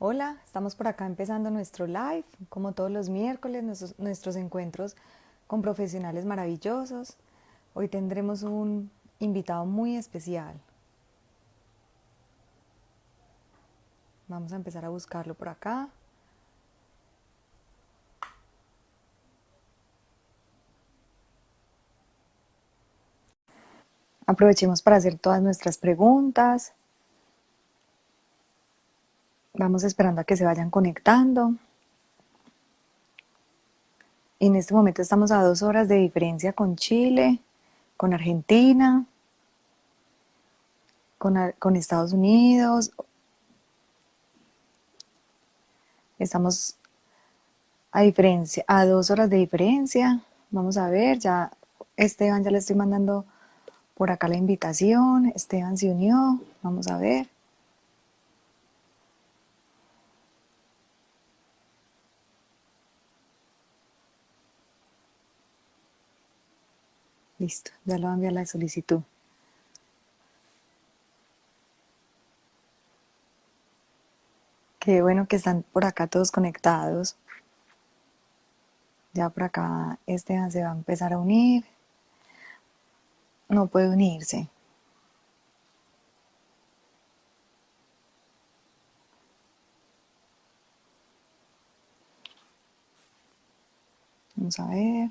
Hola, estamos por acá empezando nuestro live, como todos los miércoles, nuestros encuentros con profesionales maravillosos. Hoy tendremos un invitado muy especial. Vamos a empezar a buscarlo por acá. Aprovechemos para hacer todas nuestras preguntas. Vamos esperando a que se vayan conectando. En este momento estamos a 2 horas de diferencia con Chile, con Argentina, con Estados Unidos. Estamos a 2 horas de diferencia. Vamos a ver, ya Esteban, ya le estoy mandando por acá la invitación. Esteban se unió. Vamos a ver. Listo, ya le voy a enviar la solicitud. Qué bueno que están por acá todos conectados. Ya por acá Esteban se va a empezar a unir. No puede unirse. Vamos a ver.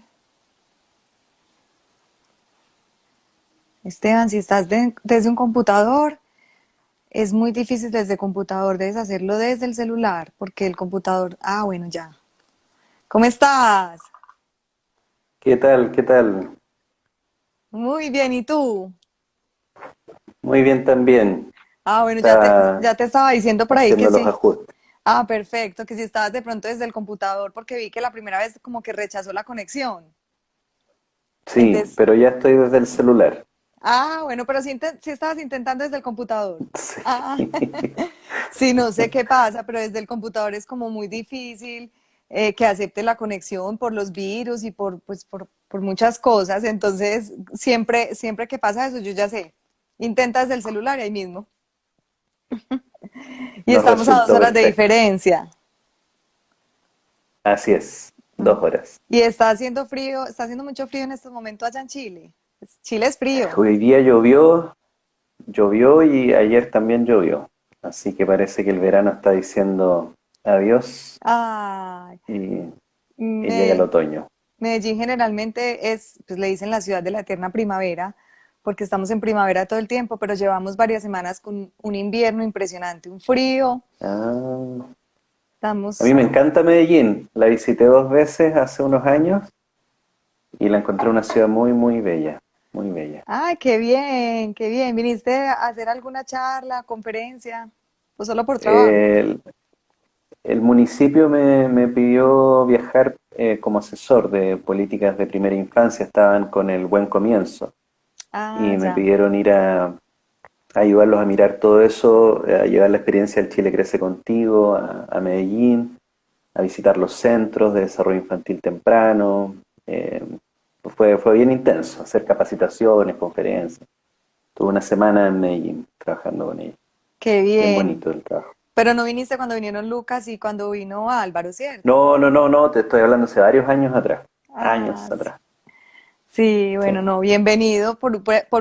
Esteban, si estás desde un computador, es muy difícil desde computador. Debes hacerlo desde el celular, porque el computador... Ah, bueno, ya. ¿Cómo estás? ¿Qué tal? ¿Qué tal? Muy bien, ¿y tú? Muy bien también. Ah, bueno, Está ya te estaba diciendo por ahí que haciendo los sí. ajustes. Ah, perfecto, que si estabas de pronto desde el computador, porque vi que la primera vez como que rechazó la conexión. Sí, Entonces, pero ya estoy desde el celular. bueno, pero sí estabas intentando desde el computador. Ah, Sí. sí, no sé qué pasa, pero desde el computador es como muy difícil que acepte la conexión por los virus y por muchas cosas. Entonces, siempre que pasa eso, yo ya sé. Intenta desde el celular y ahí mismo. Y Nos estamos a dos resultó horas de perfecto. diferencia. Así es, Mm. 2 horas. Y está haciendo frío, está haciendo mucho frío en este momento allá en Chile. Chile es frío. Hoy día llovió y ayer también llovió. Así que parece que el verano está diciendo adiós Ay, y, y llega el me- otoño. Medellín generalmente pues le dicen la ciudad de la eterna primavera, porque estamos en primavera todo el tiempo, pero llevamos varias semanas con un invierno impresionante, un frío. Ah, a Estamos, mí me encanta Medellín. La visité 2 veces hace unos años y la encontré una ciudad muy, muy bella. Muy bella. ay, qué bien, qué bien. ¿Viniste a hacer alguna charla, conferencia? ¿O solo por trabajo? El, el municipio me pidió viajar como asesor de políticas de primera infancia, estaban con el Buen Comienzo Ah, y me ya. pidieron ir a ayudarlos a mirar todo eso, a llevar la experiencia del Chile Crece Contigo a Medellín, a visitar los centros de desarrollo infantil temprano. Fue bien intenso, hacer capacitaciones, conferencias. Tuve una semana en Medellín trabajando con ellos. Qué Bien bien. bonito el trabajo. Pero no viniste cuando vinieron Lucas y cuando vino Álvaro, ¿cierto? No, no, no, no, te estoy hablando hace varios años atrás. Años Ah, sí. atrás. Sí, Sí. bueno, no, bienvenido por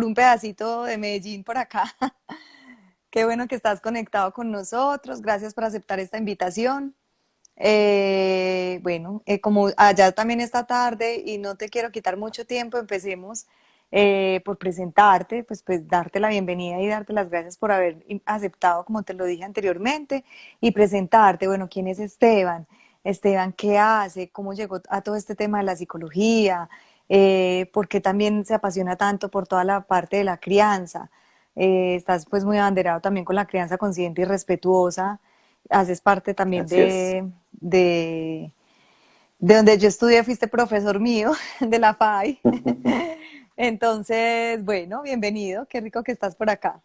un pedacito de Medellín por acá. Qué bueno que estás conectado con nosotros. Gracias por aceptar esta invitación. Bueno, como allá también esta tarde y no te quiero quitar mucho tiempo, empecemos por presentarte, pues darte la bienvenida y darte las gracias por haber aceptado, como te lo dije anteriormente, y presentarte. Bueno, ¿quién es Esteban? Esteban, ¿qué hace? ¿Cómo llegó a todo este tema de la psicología? ¿Por qué también se apasiona tanto por toda la parte de la crianza? Estás pues muy abanderado también con la crianza consciente y respetuosa. Haces parte también Así es. de donde yo estudié, fuiste profesor mío de la FAI. Entonces, bueno, bienvenido, qué rico que estás por acá.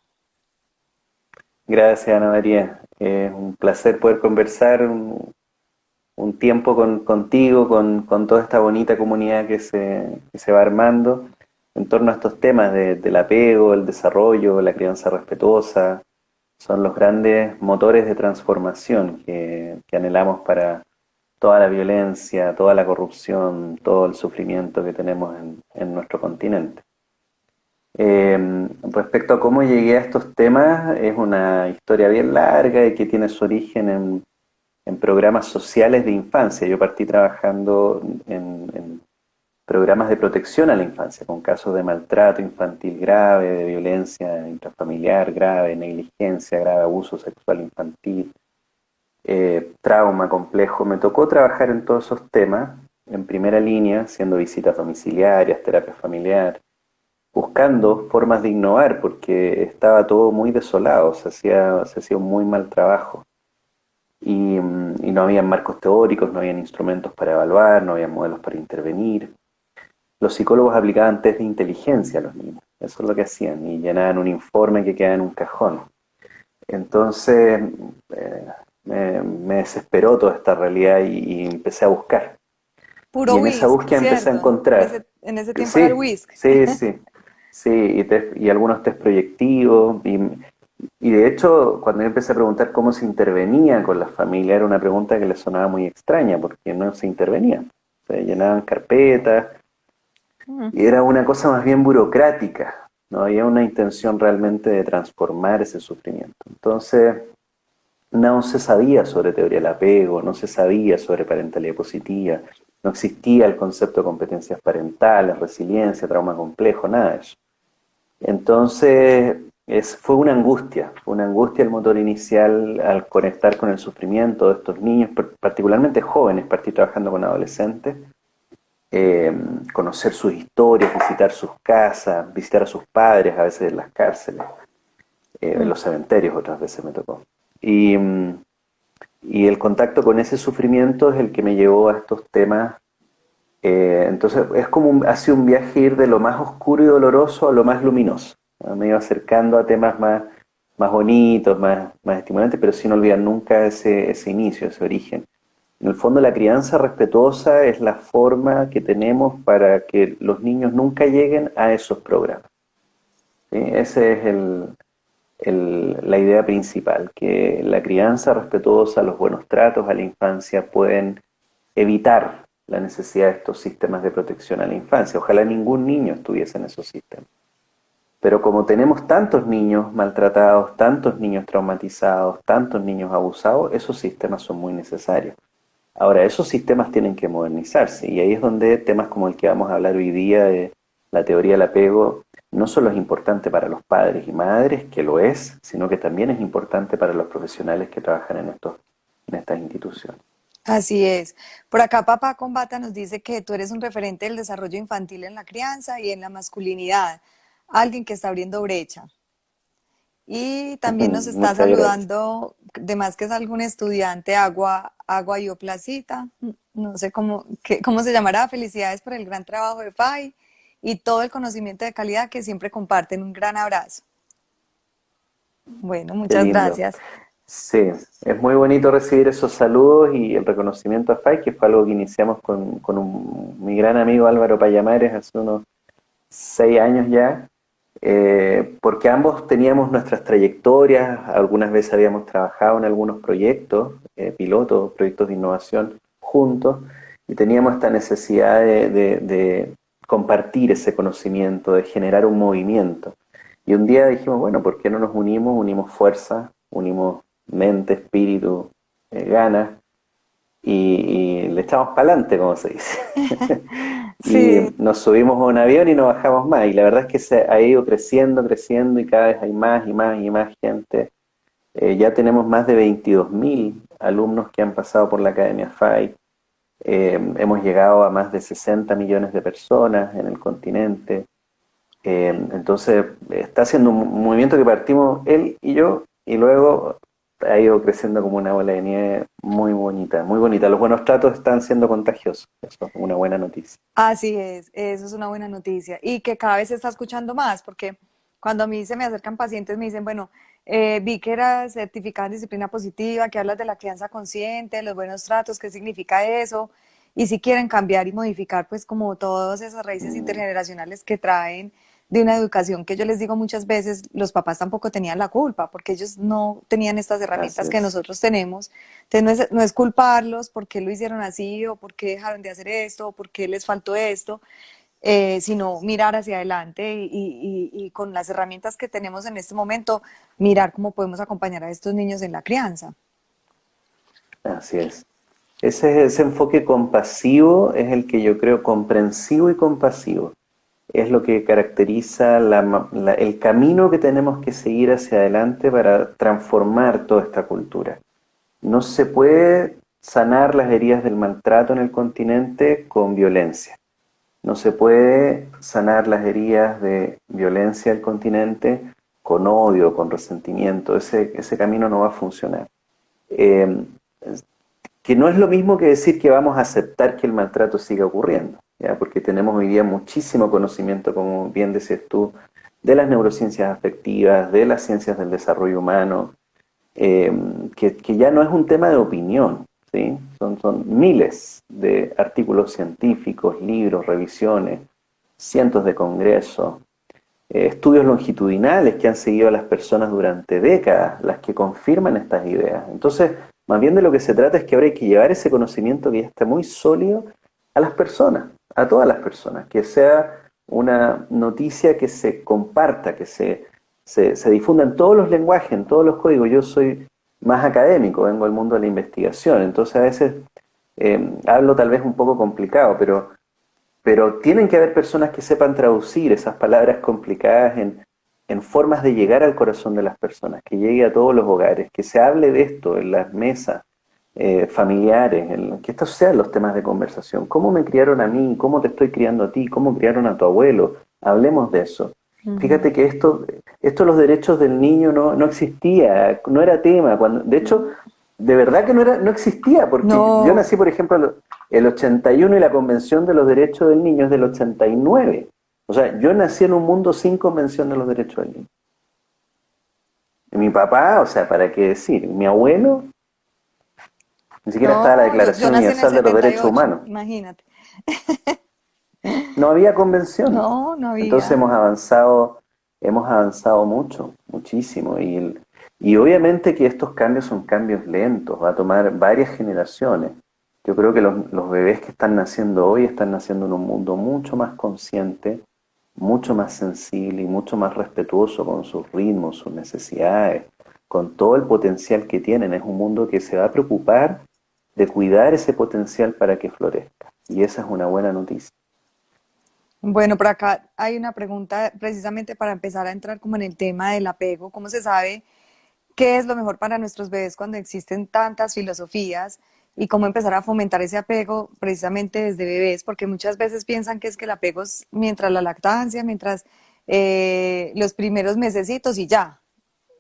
Gracias, Ana María. Es un placer poder conversar un tiempo contigo, con toda esta bonita comunidad que se va armando en torno a estos temas del apego, el desarrollo, la crianza respetuosa. son los grandes motores de transformación que anhelamos para toda la violencia, toda la corrupción, todo el sufrimiento que tenemos en nuestro continente. Respecto a cómo llegué a estos temas, es una historia bien larga y que tiene su origen en programas sociales de infancia. Yo partí trabajando en programas de protección a la infancia, con casos de maltrato infantil grave, de violencia intrafamiliar grave, negligencia grave, abuso sexual infantil, trauma complejo. Me tocó trabajar en todos esos temas, en primera línea, haciendo visitas domiciliarias, terapia familiar, buscando formas de innovar, porque estaba todo muy desolado, se hacía un muy mal trabajo. Y no había marcos teóricos, no había instrumentos para evaluar, no había modelos para intervenir. Los psicólogos aplicaban test de inteligencia a los niños, eso es lo que hacían, y llenaban un informe que quedaba en un cajón. Entonces me desesperó toda esta realidad y empecé a buscar. Puro Y en esa whisk, búsqueda empecé a ¿cierto? encontrar, En ese tiempo era el sí, whisk. sí, sí, sí, y algunos test proyectivos, y de hecho, cuando yo empecé a preguntar cómo se intervenía con la familia, era una pregunta que le sonaba muy extraña, porque no se intervenía. Se llenaban carpetas, Mm. y era una cosa más bien burocrática, no había una intención realmente de transformar ese sufrimiento. Entonces, no se sabía sobre teoría del apego, no se sabía sobre parentalidad positiva, no existía el concepto de competencias parentales, resiliencia, trauma complejo, nada de eso. Entonces, fue una angustia el motor inicial al conectar con el sufrimiento de estos niños, particularmente jóvenes, partí trabajando con adolescentes, eh, conocer sus historias, visitar sus casas, visitar a sus padres, a veces en las cárceles, en Mm. los cementerios otras veces me tocó. Y, y el contacto con ese sufrimiento es el que me llevó a estos temas. Entonces es como ha sido un viaje ir de lo más oscuro y doloroso a lo más luminoso, ¿no? Me iba acercando a temas más bonitos, más estimulantes, pero sin olvidar nunca ese inicio, ese origen. En el fondo la crianza respetuosa es la forma que tenemos para que los niños nunca lleguen a esos programas, ¿sí? Ese es la idea principal, que la crianza respetuosa, los buenos tratos a la infancia pueden evitar la necesidad de estos sistemas de protección a la infancia. Ojalá ningún niño estuviese en esos sistemas. Pero como tenemos tantos niños maltratados, tantos niños traumatizados, tantos niños abusados, esos sistemas son muy necesarios. Ahora, esos sistemas tienen que modernizarse y ahí es donde temas como el que vamos a hablar hoy día de la teoría del apego no solo es importante para los padres y madres, que lo es, sino que también es importante para los profesionales que trabajan en estas instituciones. Así es. Por acá Papá Combata nos dice que tú eres un referente del desarrollo infantil en la crianza y en la masculinidad, alguien que está abriendo brecha. Y también nos está Muchas gracias. saludando, además que es algún estudiante, Agua y Placita, no sé cómo se llamará. Felicidades por el gran trabajo de FAI y todo el conocimiento de calidad que siempre comparten. Un gran abrazo. Bueno, Qué muchas lindo. gracias. Sí, es muy bonito recibir esos saludos y el reconocimiento a FAI, que fue algo que iniciamos con mi gran amigo Álvaro Payamares hace unos 6 años ya, porque ambos teníamos nuestras trayectorias, algunas veces habíamos trabajado en algunos proyectos, pilotos, proyectos de innovación juntos, y teníamos esta necesidad de compartir ese conocimiento, de generar un movimiento. Y un día dijimos, bueno, ¿por qué no nos unimos? Unimos fuerza, unimos mente, espíritu, ganas, y le echamos para adelante, como se dice. Y Sí, nos subimos a un avión y no bajamos más. Y la verdad es que se ha ido creciendo, creciendo y cada vez hay más y más y más gente. Ya tenemos más de 22.000 alumnos que han pasado por la Academia FAI. Hemos llegado a más de 60 millones de personas en el continente. Entonces está haciendo un movimiento que partimos él y yo y luego ha ido creciendo como una bola de nieve muy bonita, muy bonita. Los buenos tratos están siendo contagiosos. Eso es una buena noticia. así es, eso es una buena noticia. Y que cada vez se está escuchando más, porque cuando a mí se me acercan pacientes me dicen, bueno, vi que eras certificada en disciplina positiva, que hablas de la crianza consciente, de los buenos tratos, ¿qué significa eso? Y si quieren cambiar y modificar, pues como todas esas raíces Mm, intergeneracionales que traen de una educación que yo les digo muchas veces, los papás tampoco tenían la culpa, porque ellos no tenían estas Así herramientas que es. nosotros tenemos. Entonces no es culparlos por qué lo hicieron así, o por qué dejaron de hacer esto, o por qué les faltó esto, sino mirar hacia adelante y con las herramientas que tenemos en este momento, mirar cómo podemos acompañar a estos niños en la crianza. Así es. Ese enfoque compasivo es el que yo creo comprensivo y compasivo. Es lo que caracteriza el camino que tenemos que seguir hacia adelante para transformar toda esta cultura. No se puede sanar las heridas del maltrato en el continente con violencia. No se puede sanar las heridas de violencia del continente con odio, con resentimiento. Ese camino no va a funcionar. Eh, que no es lo mismo que decir que vamos a aceptar que el maltrato siga ocurriendo, ¿ya? Porque tenemos hoy día muchísimo conocimiento, como bien decías tú, de las neurociencias afectivas, de las ciencias del desarrollo humano, eh, que ya no es un tema de opinión, ¿sí? Son miles de artículos científicos, libros, revisiones, cientos de congresos, estudios longitudinales que han seguido a las personas durante décadas, las que confirman estas ideas. Entonces, más bien de lo que se trata es que ahora hay que llevar ese conocimiento que ya está muy sólido a las personas, a todas las personas, que sea una noticia que se comparta, que se difunda en todos los lenguajes, en todos los códigos. Yo soy más académico, vengo del mundo de la investigación, entonces a veces hablo tal vez un poco complicado, pero tienen que haber personas que sepan traducir esas palabras complicadas en formas de llegar al corazón de las personas, que llegue a todos los hogares, que se hable de esto en las mesas familiares, que estos sean los temas de conversación. ¿Cómo me criaron a mí? ¿Cómo te estoy criando a ti? ¿Cómo criaron a tu abuelo? Hablemos de eso. Ujú. Fíjate que esto los derechos del niño no existía, no era tema. De hecho, de verdad que no existía, porque yo No, nací, por ejemplo, el 81 y la Convención de los Derechos del Niño es del 89. O sea, yo nací en un mundo sin Convención de los Derechos del Niño. Y mi papá, o sea, ¿para qué decir? Mi abuelo, ni siquiera estaba la no, yo Declaración nací en el Universal de los Derechos 78, Humanos. imagínate. No había convención. No, no Entonces había. hemos avanzado mucho, muchísimo. Y obviamente que estos cambios son cambios lentos, va a tomar varias generaciones. Yo creo que los bebés que están naciendo hoy están naciendo en un mundo mucho más consciente, mucho más sensible y mucho más respetuoso con sus ritmos, sus necesidades, con todo el potencial que tienen. Es un mundo que se va a preocupar de cuidar ese potencial para que florezca. Y esa es una buena noticia. Bueno, por acá hay una pregunta precisamente para empezar a entrar como en el tema del apego. ¿Cómo se sabe qué es lo mejor para nuestros bebés cuando existen tantas filosofías y cómo empezar a fomentar ese apego precisamente desde bebés? Porque muchas veces piensan que es que el apego es mientras la lactancia, mientras los primeros mesecitos y ya.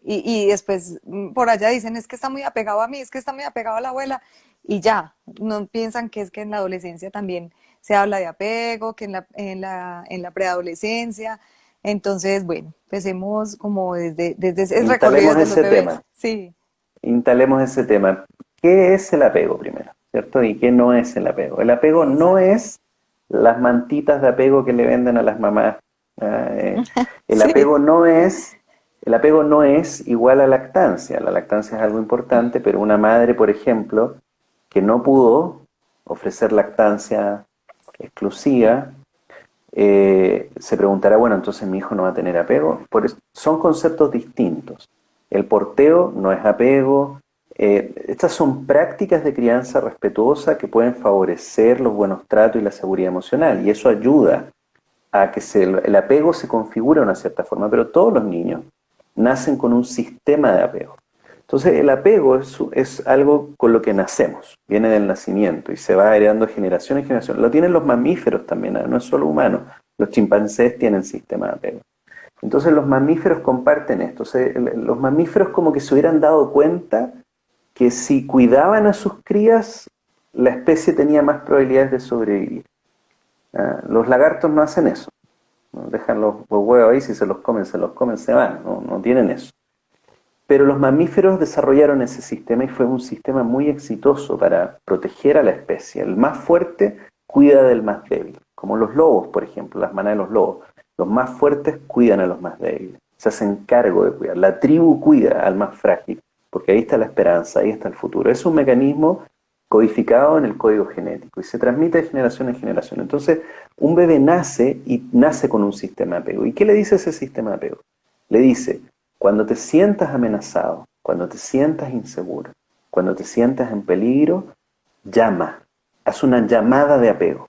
Y después por allá dicen, es que está muy apegado a mí, es que está muy apegado a la abuela y ya. No piensan que es que en la adolescencia también se habla de apego, que en la preadolescencia. Entonces, bueno, empecemos como desde ese recorrido Instalemos desde los ese bebés. tema. Sí. Instalemos ese tema. ¿Qué es el apego primero? ¿Cierto? ¿Y qué no es el apego? El apego no Exacto. es las mantitas de apego que le venden a las mamás. Ah, el Sí. apego no es, el apego no es igual a lactancia. La lactancia es algo importante, pero una madre, por ejemplo, que no pudo ofrecer lactancia exclusiva, se preguntará, bueno, entonces mi hijo no va a tener apego. Son conceptos distintos. El porteo no es apego. Estas son prácticas de crianza respetuosa que pueden favorecer los buenos tratos y la seguridad emocional, y eso ayuda a que el apego se configure de una cierta forma, pero todos los niños nacen con un sistema de apego. Entonces el apego es algo con lo que nacemos, viene del nacimiento y se va heredando de generación en generación. Lo tienen los mamíferos también, no es solo humanos. Los chimpancés tienen sistema de apego. Entonces los mamíferos comparten esto. O sea, los mamíferos como que se hubieran dado cuenta que si cuidaban a sus crías, la especie tenía más probabilidades de sobrevivir. Los lagartos no hacen eso. ¿No? Dejan los huevos ahí, si se los comen, se van. No tienen eso. Pero los mamíferos desarrollaron ese sistema y fue un sistema muy exitoso para proteger a la especie. El más fuerte cuida del más débil, como los lobos, por ejemplo, las manadas de los lobos. Los más fuertes cuidan a los más débiles, se hacen cargo de cuidar. La tribu cuida al más frágil, porque ahí está la esperanza, ahí está el futuro. Es un mecanismo codificado en el código genético y se transmite de generación en generación. Entonces, un bebé nace y nace con un sistema de apego. ¿Y qué le dice ese sistema de apego? Le dice, cuando te sientas amenazado, cuando te sientas inseguro, cuando te sientas en peligro, llama, haz una llamada de apego.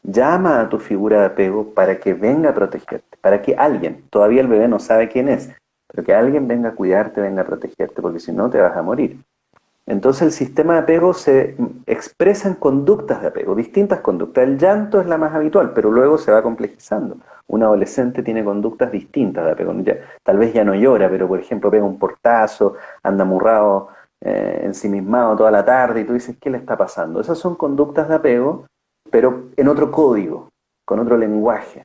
Llama a tu figura de apego para que venga a protegerte, para que alguien, todavía el bebé no sabe quién es, pero que alguien venga a cuidarte, venga a protegerte, porque si no te vas a morir. Entonces el sistema de apego se expresa en conductas de apego, distintas conductas. El llanto es la más habitual, pero luego se va complejizando. Un adolescente tiene conductas distintas de apego. Tal vez ya no llora, pero por ejemplo pega un portazo, anda amurrado, ensimismado toda la tarde y tú dices, ¿qué le está pasando? Esas son conductas de apego, pero en otro código, con otro lenguaje.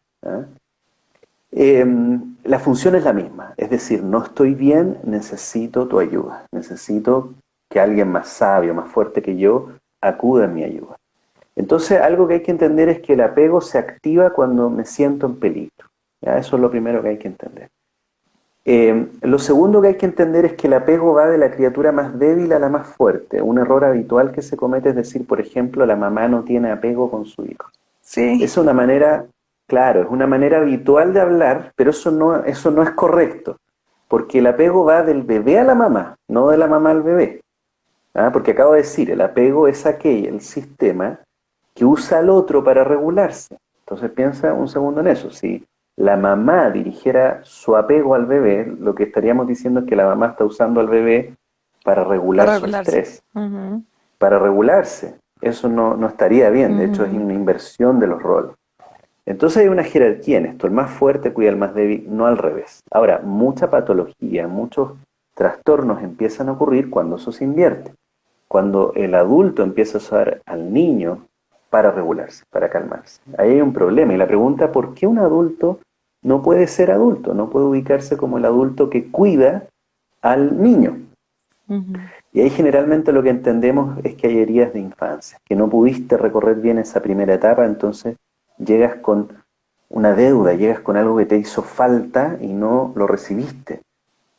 La función es la misma, es decir, no estoy bien, necesito tu ayuda, necesito que alguien más sabio, más fuerte que yo, acuda en mi ayuda. Entonces, algo que hay que entender es que el apego se activa cuando me siento en peligro. ¿Ya? Eso es lo primero que hay que entender. Lo segundo que hay que entender es que el apego va de la criatura más débil a la más fuerte. Un error habitual que se comete es decir, por ejemplo, la mamá no tiene apego con su hijo. Sí. Es una manera, claro, es una manera habitual de hablar, pero eso no es correcto, porque el apego va del bebé a la mamá, no de la mamá al bebé. Porque acabo de decir, el apego es el sistema que usa al otro para regularse. Entonces piensa un segundo en eso. Si la mamá dirigiera su apego al bebé, lo que estaríamos diciendo es que la mamá está usando al bebé para regular Para su regularse. estrés, para regularse. Eso no estaría bien, de hecho es una inversión de los roles. Entonces hay una jerarquía en esto, el más fuerte cuida al más débil, no al revés. Ahora, mucha patología, muchos trastornos empiezan a ocurrir cuando eso se invierte, cuando el adulto empieza a usar al niño para regularse, para calmarse. Ahí hay un problema y la pregunta, ¿por qué un adulto no puede ser adulto? No puede ubicarse como el adulto que cuida al niño. Y ahí generalmente lo que entendemos es que hay heridas de infancia, que no pudiste recorrer bien esa primera etapa, entonces llegas con una deuda, llegas con algo que te hizo falta y no lo recibiste.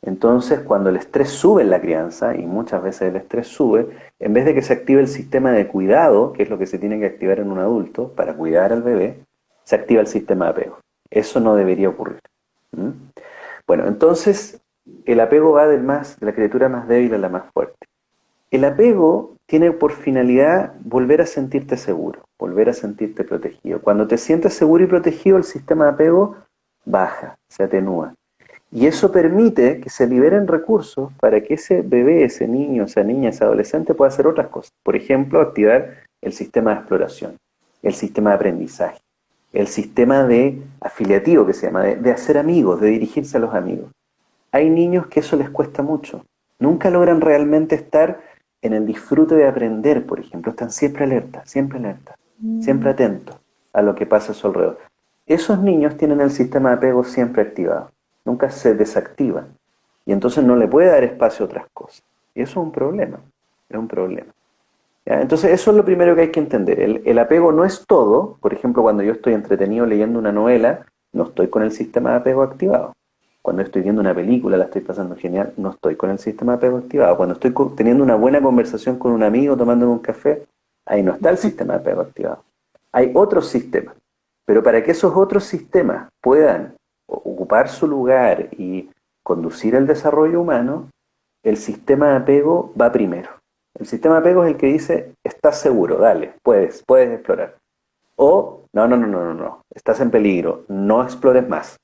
Entonces, cuando el estrés sube en la crianza, y muchas veces el estrés sube, en vez de que se active el sistema de cuidado, que es lo que se tiene que activar en un adulto para cuidar al bebé, se activa el sistema de apego. Eso no debería ocurrir. ¿Mm? Bueno, entonces, el apego va de la criatura más débil a la más fuerte. El apego tiene por finalidad volver a sentirte seguro, volver a sentirte protegido. Cuando te sientes seguro y protegido, el sistema de apego baja, se atenúa. Y eso permite que se liberen recursos para que ese bebé, ese niño, esa niña, ese adolescente pueda hacer otras cosas. Por ejemplo, activar el sistema de exploración, el sistema de aprendizaje, el sistema de afiliativo que se llama, de hacer amigos, de dirigirse a los amigos. Hay niños que eso les cuesta mucho. Nunca logran realmente estar en el disfrute de aprender, por ejemplo. Están siempre alertas, siempre atentos a lo que pasa a su alrededor. Esos niños tienen el sistema de apego siempre activado. Nunca se desactiva. Y entonces no le puede dar espacio a otras cosas. Y eso es un problema. Es un problema. ¿Ya? Entonces eso es lo primero que hay que entender. El apego no es todo. Por ejemplo, cuando yo estoy entretenido leyendo una novela, no estoy con el sistema de apego activado. Cuando estoy viendo una película, la estoy pasando genial, no estoy con el sistema de apego activado. Cuando estoy teniendo una buena conversación con un amigo, tomándome un café, ahí no está el sistema de apego activado. Hay otros sistemas. Pero para que esos otros sistemas puedan ocupar su lugar y conducir el desarrollo humano, el sistema de apego va primero. El sistema de apego es el que dice, estás seguro, dale, puedes explorar. O, no, estás en peligro, no explores más.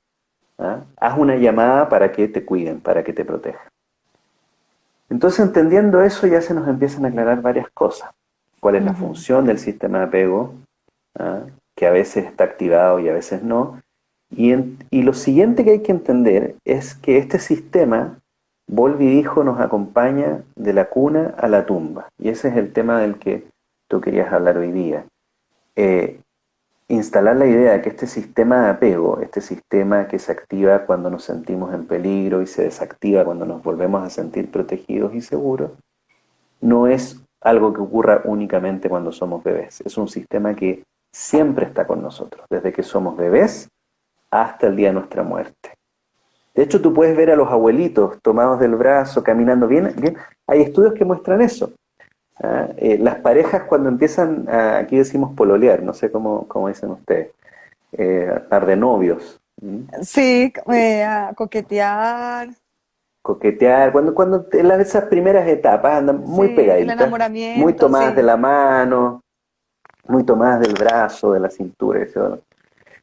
Haz una llamada para que te cuiden, para que te protejan. Entonces, entendiendo eso, ya se nos empiezan a aclarar varias cosas. ¿Cuál es la función del sistema de apego? Que a veces está activado y a veces no. Y lo siguiente que hay que entender es que este sistema, Bowlby dijo, nos acompaña de la cuna a la tumba. Y ese es el tema del que tú querías hablar hoy día. Instalar la idea de que este sistema de apego, este sistema que se activa cuando nos sentimos en peligro y se desactiva cuando nos volvemos a sentir protegidos y seguros, no es algo que ocurra únicamente cuando somos bebés. Es un sistema que siempre está con nosotros. Desde que somos bebés, hasta el día de nuestra muerte. De hecho, tú puedes ver a los abuelitos tomados del brazo, caminando bien, bien. Hay estudios que muestran eso. Las parejas cuando empiezan, aquí decimos pololear, no sé cómo dicen ustedes, estar de novios, Sí, a coquetear, coquetear, cuando en esas primeras etapas andan muy sí, el pegaditas, muy enamoramiento, tomadas de sí. la mano, muy tomadas del brazo, de la cintura, etc.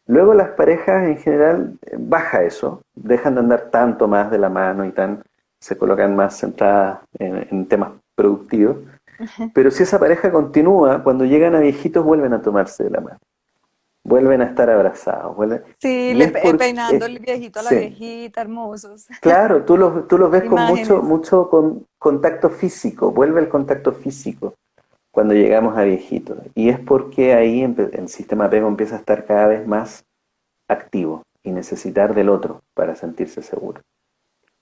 Luego las parejas en general baja eso, dejan de andar tanto más de la mano y se colocan más centradas en temas productivos. Pero si esa pareja continúa, cuando llegan a viejitos vuelven a tomarse de la mano, vuelven a estar abrazados, Sí, y es peinando el viejito a la sí, viejita, hermosos. claro, tú los ves con mucho, Imágenes. mucho contacto físico, vuelve el contacto físico cuando llegamos a viejitos. Y es porque ahí el sistema apego empieza a estar cada vez más activo y necesitar del otro para sentirse seguro.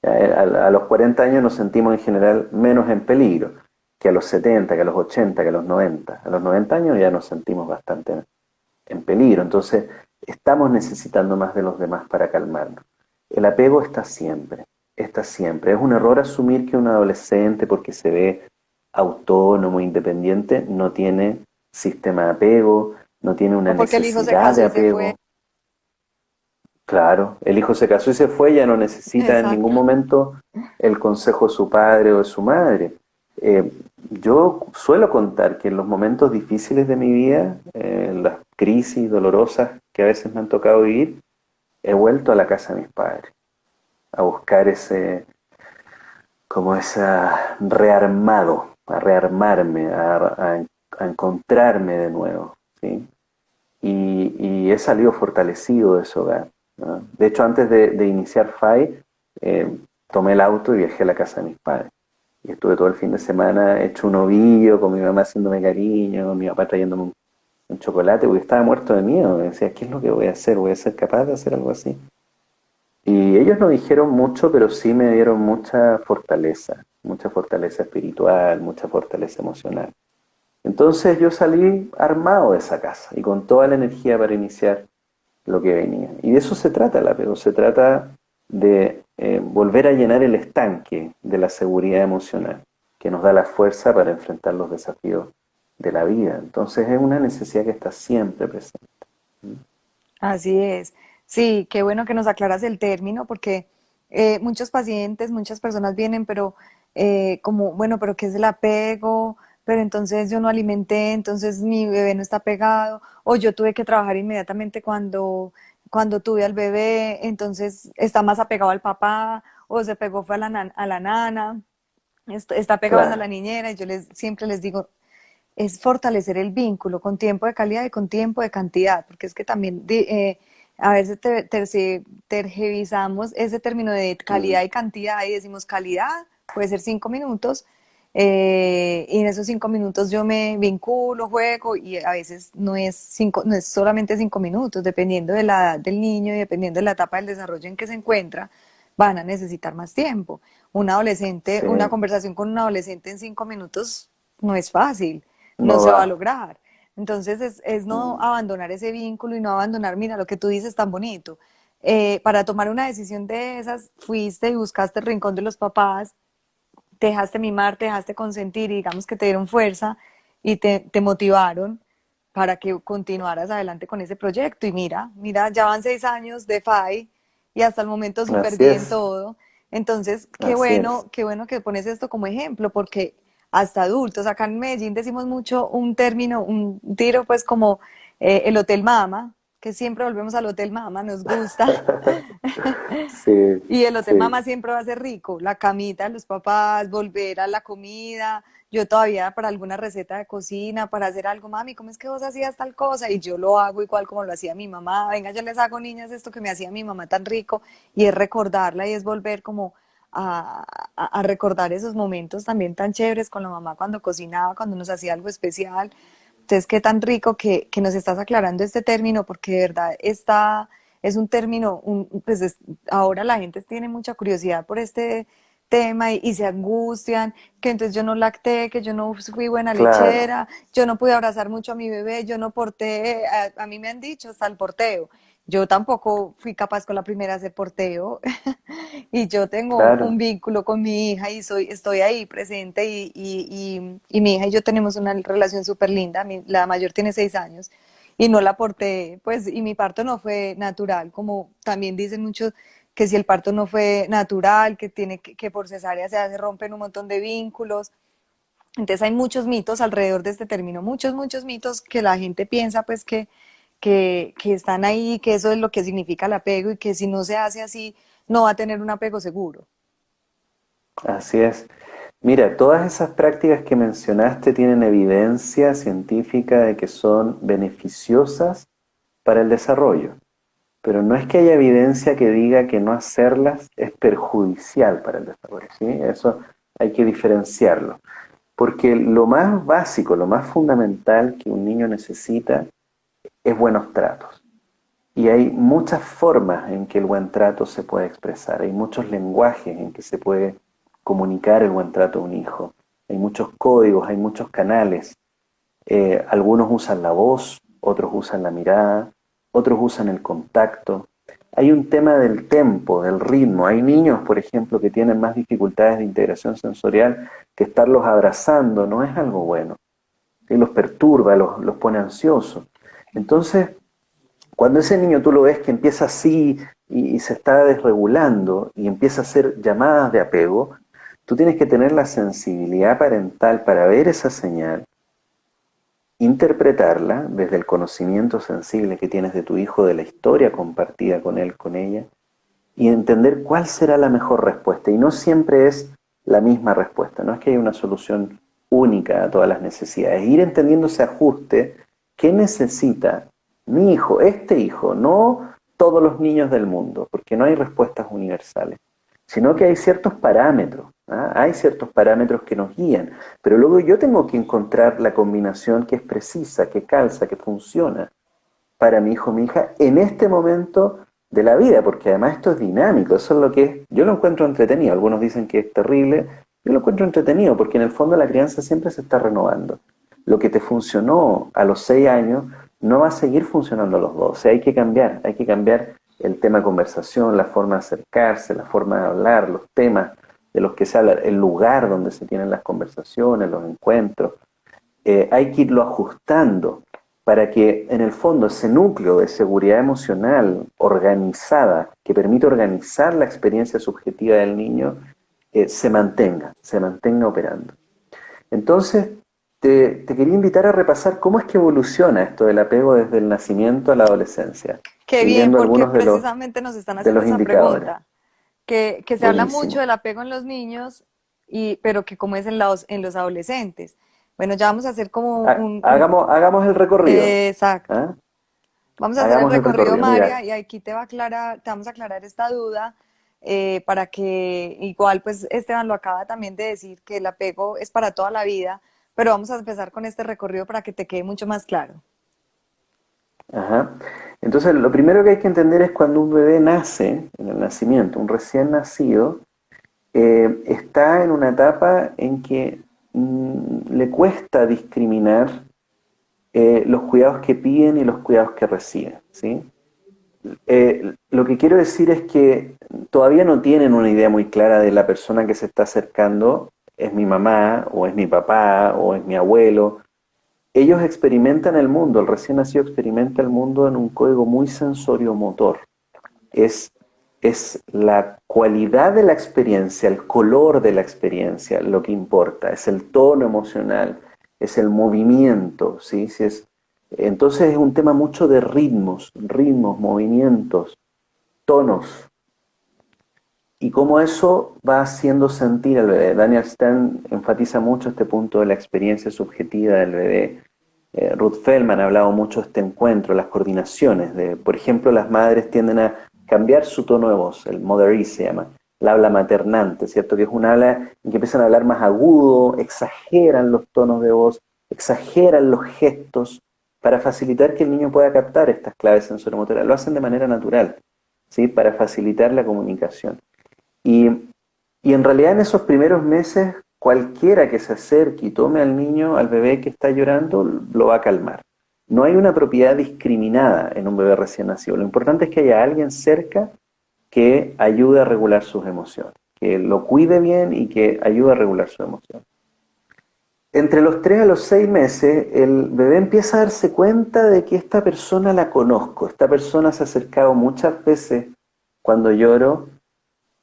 A los 40 años nos sentimos en general menos en peligro que a los 70, que a los 80, que a los 90. A los 90 años ya nos sentimos bastante en peligro, entonces estamos necesitando más de los demás para calmarnos. El apego está siempre, está siempre. Es un error asumir que un adolescente, porque se ve autónomo, independiente, no tiene sistema de apego, no tiene una O porque el hijo se necesidad casó de y se fue. apego. Claro, el hijo se casó y se fue, ya no necesita en ningún Exacto. momento el consejo de su padre o de su madre. Eh, yo suelo contar que en los momentos difíciles de mi vida, las crisis dolorosas que a veces me han tocado vivir, he vuelto a la casa de mis padres, a buscar como esa rearmado, a rearmarme, a encontrarme de nuevo, ¿sí? Y he salido fortalecido de ese hogar, ¿no? De hecho, antes de iniciar FAI, tomé el auto y viajé a la casa de mis padres. Y estuve todo el fin de semana hecho un ovillo, con mi mamá haciéndome cariño, con mi papá trayéndome un chocolate, porque estaba muerto de miedo. Me decía, ¿qué es lo que voy a hacer? ¿Voy a ser capaz de hacer algo así? Y ellos no dijeron mucho, pero sí me dieron mucha fortaleza espiritual, mucha fortaleza emocional. Entonces yo salí armado de esa casa y con toda la energía para iniciar lo que venía. Y de eso se trata el apego, se trata de volver a llenar el estanque de la seguridad emocional, que nos da la fuerza para enfrentar los desafíos de la vida. Entonces es una necesidad que está siempre presente. Así es. Sí, qué bueno que nos aclaras el término, porque muchos pacientes, muchas personas vienen, pero como, bueno, pero ¿qué es el apego? Pero entonces yo no alimenté, entonces mi bebé no está pegado, o yo tuve que trabajar inmediatamente cuando tuve al bebé, entonces está más apegado al papá, o se pegó fue a a la nana, está pegado a Claro, la niñera, y siempre les digo, es fortalecer el vínculo con tiempo de calidad y con tiempo de cantidad, porque es que también a veces tergiversamos ese término de mm, calidad y cantidad y decimos calidad, puede ser 5 minutos, y en esos 5 minutos yo me vinculo, juego, y a veces no es solamente 5 minutos, dependiendo de la edad del niño y dependiendo de la etapa del desarrollo en que se encuentra, van a necesitar más tiempo. Un adolescente, sí, una conversación con un adolescente en 5 minutos no es fácil, no no se va. va a lograr. Entonces es no Mm, abandonar ese vínculo y no abandonar, mira, lo que tú dices tan bonito. Para tomar una decisión de esas, fuiste y buscaste el rincón de los papás, te dejaste mimar, te dejaste consentir y digamos que te dieron fuerza y te motivaron para que continuaras adelante con ese proyecto. Y mira, ya van 6 años de FAI y hasta el momento súper así bien es, todo. Entonces, así es. qué bueno que pones esto como ejemplo, porque hasta adultos, acá en Medellín decimos mucho un término, un tiro pues como el Hotel Mama, que siempre volvemos al Hotel Mama, nos gusta. Sí, Y el hotel sí, mamá siempre va a ser rico, la camita de los papás, volver a la comida. Yo todavía para alguna receta de cocina, para hacer algo, mami, ¿cómo es que vos hacías tal cosa? Y yo lo hago igual como lo hacía mi mamá. Venga, yo les hago, niñas, esto que me hacía mi mamá tan rico. Y es recordarla y es volver como a recordar esos momentos también tan chéveres con la mamá cuando cocinaba, cuando nos hacía algo especial. Entonces, qué tan rico que nos estás aclarando este término, porque de verdad es un término, ahora la gente tiene mucha curiosidad por este tema y se angustian, que entonces yo no lacté, que yo no fui buena claro, lechera, yo no pude abrazar mucho a mi bebé, yo no porté, a mí me han dicho hasta el porteo, Yo tampoco fui capaz con la primera de hacer porteo y yo tengo un Claro, vínculo con mi hija y estoy ahí presente y mi hija y yo tenemos una relación súper linda. La mayor tiene 6 años y no la porté, pues, y mi parto no fue natural, como también dicen muchos que si el parto no fue natural, que por cesárea se hace, rompen un montón de vínculos. Entonces hay muchos mitos alrededor de este término, muchos mitos que la gente piensa pues que están ahí, que eso es lo que significa el apego y que si no se hace así no va a tener un apego seguro. así es. Mira, todas esas prácticas que mencionaste tienen evidencia científica de que son beneficiosas para el desarrollo, pero no es que haya evidencia que diga que no hacerlas es perjudicial para el desarrollo, ¿sí? Eso hay que diferenciarlo, porque lo más básico, lo más fundamental que un niño necesita es buenos tratos. Y hay muchas formas en que el buen trato se puede expresar, hay muchos lenguajes en que se puede comunicar el buen trato a un hijo, hay muchos códigos, hay muchos canales. Algunos usan la voz, otros usan la mirada, otros usan el contacto. Hay un tema del tempo, del ritmo. Hay niños, por ejemplo, que tienen más dificultades de integración sensorial, que estarlos abrazando no es algo bueno. ¿Sí? Los perturba, los pone ansiosos. Entonces, cuando ese niño tú lo ves que empieza así y se está desregulando y empieza a hacer llamadas de apego, tú tienes que tener la sensibilidad parental para ver esa señal, interpretarla desde el conocimiento sensible que tienes de tu hijo, de la historia compartida con él, con ella, y entender cuál será la mejor respuesta. Y no siempre es la misma respuesta, no es que haya una solución única a todas las necesidades. Ir entendiendo ese ajuste, qué necesita mi hijo, este hijo, no todos los niños del mundo, porque no hay respuestas universales, sino que hay ciertos parámetros, ¿ah? Hay ciertos parámetros que nos guían, pero luego yo tengo que encontrar la combinación que es precisa, que calza, que funciona para mi hijo o mi hija en este momento de la vida, porque además esto es dinámico, eso es lo que es, yo lo encuentro entretenido, algunos dicen que es terrible, yo lo encuentro entretenido, porque en el fondo la crianza siempre se está renovando. Lo que te funcionó a los 6 años no va a seguir funcionando a los 12, hay que cambiar el tema de conversación, la forma de acercarse, la forma de hablar, los temas de los que se habla, el lugar donde se tienen las conversaciones, los encuentros. Hay que irlo ajustando para que en el fondo ese núcleo de seguridad emocional organizada, que permite organizar la experiencia subjetiva del niño, se mantenga operando. Entonces, te quería invitar a repasar cómo es que evoluciona esto del apego desde el nacimiento a la adolescencia, Qué bien, siguiendo porque algunos precisamente nos están de haciendo los esa indicadores. pregunta, que se habla mucho Buenísimo. del apego en los niños, pero que cómo es en los adolescentes. Bueno, ya vamos a hacer como Hagamos el recorrido. exacto. ¿Ah? Vamos a hacer el Hagamos el recorrido, recorrido. María, Mira, y aquí te vamos a aclarar esta duda para que igual, pues Esteban lo acaba también de decir, que el apego es para toda la vida, pero vamos a empezar con este recorrido para que te quede mucho más claro. ajá. Entonces, lo primero que hay que entender es cuando un bebé nace, en el nacimiento, un recién nacido, está en una etapa en que le cuesta discriminar los cuidados que piden y los cuidados que reciben, ¿sí? Lo que quiero decir es que todavía no tienen una idea muy clara de la persona que se está acercando, es mi mamá, o es mi papá, o es mi abuelo. Ellos experimentan el mundo, el recién nacido experimenta el mundo en un código muy sensorio-motor. Es, es la cualidad de la experiencia, el color de la experiencia lo que importa, es el tono emocional, es el movimiento, ¿sí? Si es, entonces es un tema mucho de ritmos, movimientos, tonos, y cómo eso va haciendo sentir al bebé. Daniel Stern enfatiza mucho este punto de la experiencia subjetiva del bebé. Ruth Feldman ha hablado mucho de este encuentro, las coordinaciones. Por ejemplo, las madres tienden a cambiar su tono de voz, el motherese se llama, el habla maternante, ¿cierto? Que es un habla en que empiezan a hablar más agudo, exageran los tonos de voz, exageran los gestos para facilitar que el niño pueda captar estas claves sensorimotoras. Lo hacen de manera natural, ¿sí? Para facilitar la comunicación. Y, y en realidad en esos primeros meses, cualquiera que se acerque y tome al niño, al bebé que está llorando, lo va a calmar. no hay una propiedad discriminada en un bebé recién nacido. Lo importante es que haya alguien cerca que ayude a regular sus emociones, que lo cuide bien y que ayude a regular sus emociones. Entre los 3 a los 6 meses, el bebé empieza a darse cuenta de que esta persona la conozco, esta persona se ha acercado muchas veces cuando lloro,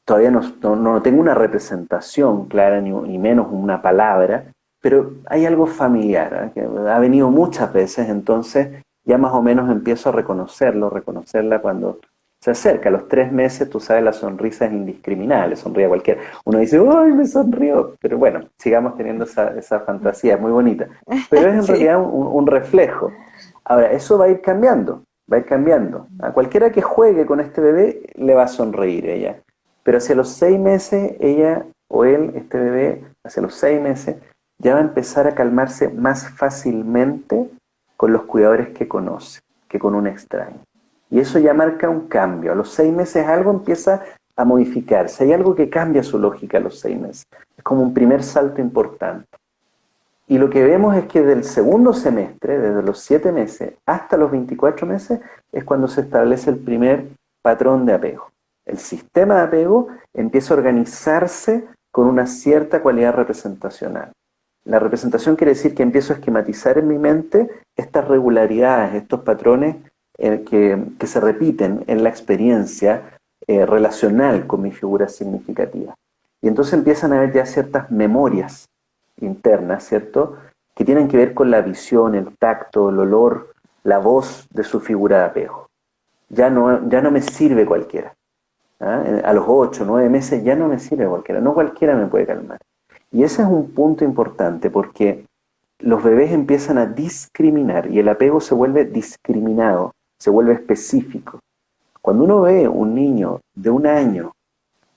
todavía no tengo una representación clara ni menos una palabra, pero hay algo familiar, ¿eh? Que ha venido muchas veces, entonces ya más o menos empiezo a reconocerla cuando se acerca. A los 3 meses, tú sabes, la sonrisa es indiscriminada, le sonríe a cualquiera. Uno dice, ¡ay, me sonrió! Pero bueno, sigamos teniendo esa fantasía, es muy bonita. Pero es en Sí. realidad un reflejo. Ahora, eso va a ir cambiando, va a ir cambiando. A cualquiera que juegue con este bebé le va a sonreír ella. Pero hacia los 6 meses, ella o él, este bebé, hacia los 6 meses, ya va a empezar a calmarse más fácilmente con los cuidadores que conoce, que con un extraño. Y eso ya marca un cambio. A los 6 meses algo empieza a modificarse. Hay algo que cambia su lógica a los 6 meses. Es como un primer salto importante. Y lo que vemos es que del segundo semestre, desde los 7 meses hasta los 24 meses, es cuando se establece el primer patrón de apego. El sistema de apego empieza a organizarse con una cierta cualidad representacional. La representación quiere decir que empiezo a esquematizar en mi mente estas regularidades, estos patrones que se repiten en la experiencia relacional con mi figura significativa. Y entonces empiezan a haber ya ciertas memorias internas, ¿cierto? Que tienen que ver con la visión, el tacto, el olor, la voz de su figura de apego. Ya no me sirve cualquiera. ¿Ah? A los 8, 9 meses ya no me sirve cualquiera, no cualquiera me puede calmar. Y ese es un punto importante porque los bebés empiezan a discriminar y el apego se vuelve discriminado, se vuelve específico. Cuando uno ve un niño de 1 año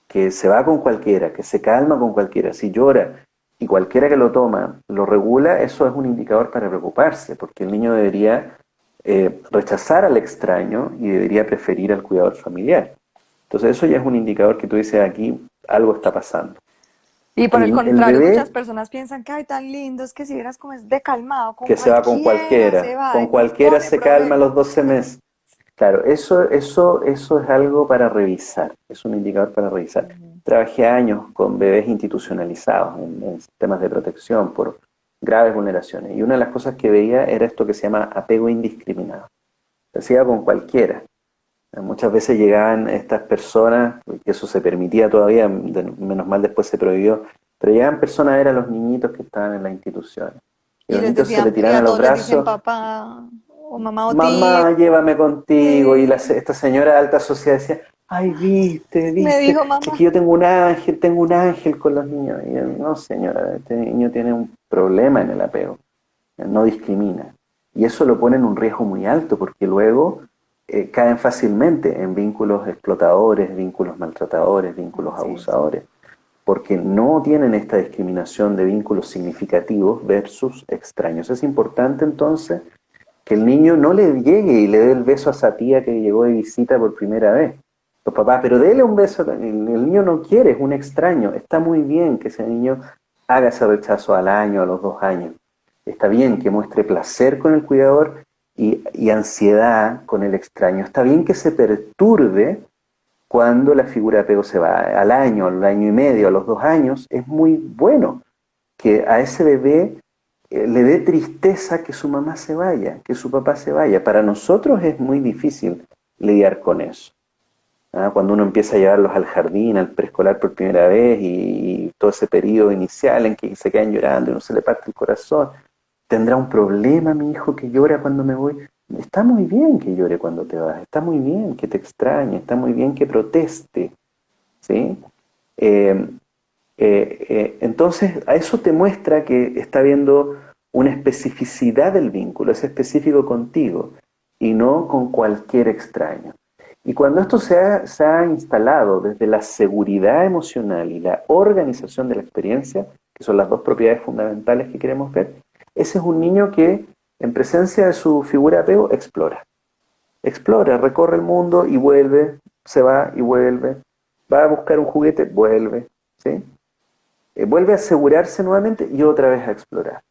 que se va con cualquiera, que se calma con cualquiera, si llora y cualquiera que lo toma lo regula, eso es un indicador para preocuparse, porque el niño debería rechazar al extraño y debería preferir al cuidador familiar. Entonces eso ya es un indicador que tú dices aquí, algo está pasando. Y por el El contrario, muchas bebé personas piensan que, ay, tan lindo, es que si vieras cómo es de calmado, con que se va cualquiera se va con y no cualquiera pone se calma a los problema. 12 meses. Claro, eso es algo para revisar, es un indicador para revisar. Ujú. Trabajé años con bebés institucionalizados en sistemas de protección por graves vulneraciones y una de las cosas que veía era esto que se llama apego indiscriminado. Se hacía con cualquiera. Muchas veces llegaban estas personas, que eso se permitía todavía, menos mal después se prohibió, pero llegaban personas a ver a los niñitos que estaban en la institución. Y Y los les niños se le decían, y tiraban a a los todos les dicen brazos, papá o mamá o tío. mamá, llévame contigo. Y Sí, esta señora de alta sociedad decía, ay, me viste, dijo si es mamá. que yo tengo un ángel con los niños. Y yo, no señora, este niño tiene un problema en el apego, no discrimina. Y eso lo pone en un riesgo muy alto porque luego caen fácilmente en vínculos explotadores, vínculos maltratadores, vínculos Así es. abusadores, porque no tienen esta discriminación de vínculos significativos versus extraños. Es importante entonces que el niño no le llegue y le dé el beso a esa tía que llegó de visita por primera vez. Los papás, pero déle un beso. El niño no quiere, es un extraño. Está muy bien que ese niño haga ese rechazo al año, a los 2 años. Está bien que muestre placer con el cuidador y ansiedad con el extraño. Está bien que se perturbe cuando la figura de apego se va al año y medio, a los 2 años. Es muy bueno que a ese bebé le dé tristeza que su mamá se vaya, que su papá se vaya. Para nosotros es muy difícil lidiar con eso. ¿Ah? Cuando uno empieza a llevarlos al jardín, al preescolar por primera vez y todo ese periodo inicial en que se quedan llorando y uno se le parte el corazón, ¿tendrá un problema mi hijo que llora cuando me voy? Está muy bien que llore cuando te vas, está muy bien que te extrañe, está muy bien que proteste, ¿sí? Eh, entonces, a eso te muestra que está habiendo una especificidad del vínculo, es específico contigo y no con cualquier extraño. Y cuando esto se ha instalado desde la seguridad emocional y la organización de la experiencia, que son las dos propiedades fundamentales que queremos ver, ese es un niño que en presencia de su figura de apego explora. Explora, recorre el mundo y vuelve, se va y vuelve, va a buscar un juguete, vuelve, ¿sí? Vuelve a asegurarse nuevamente y otra vez a explorar.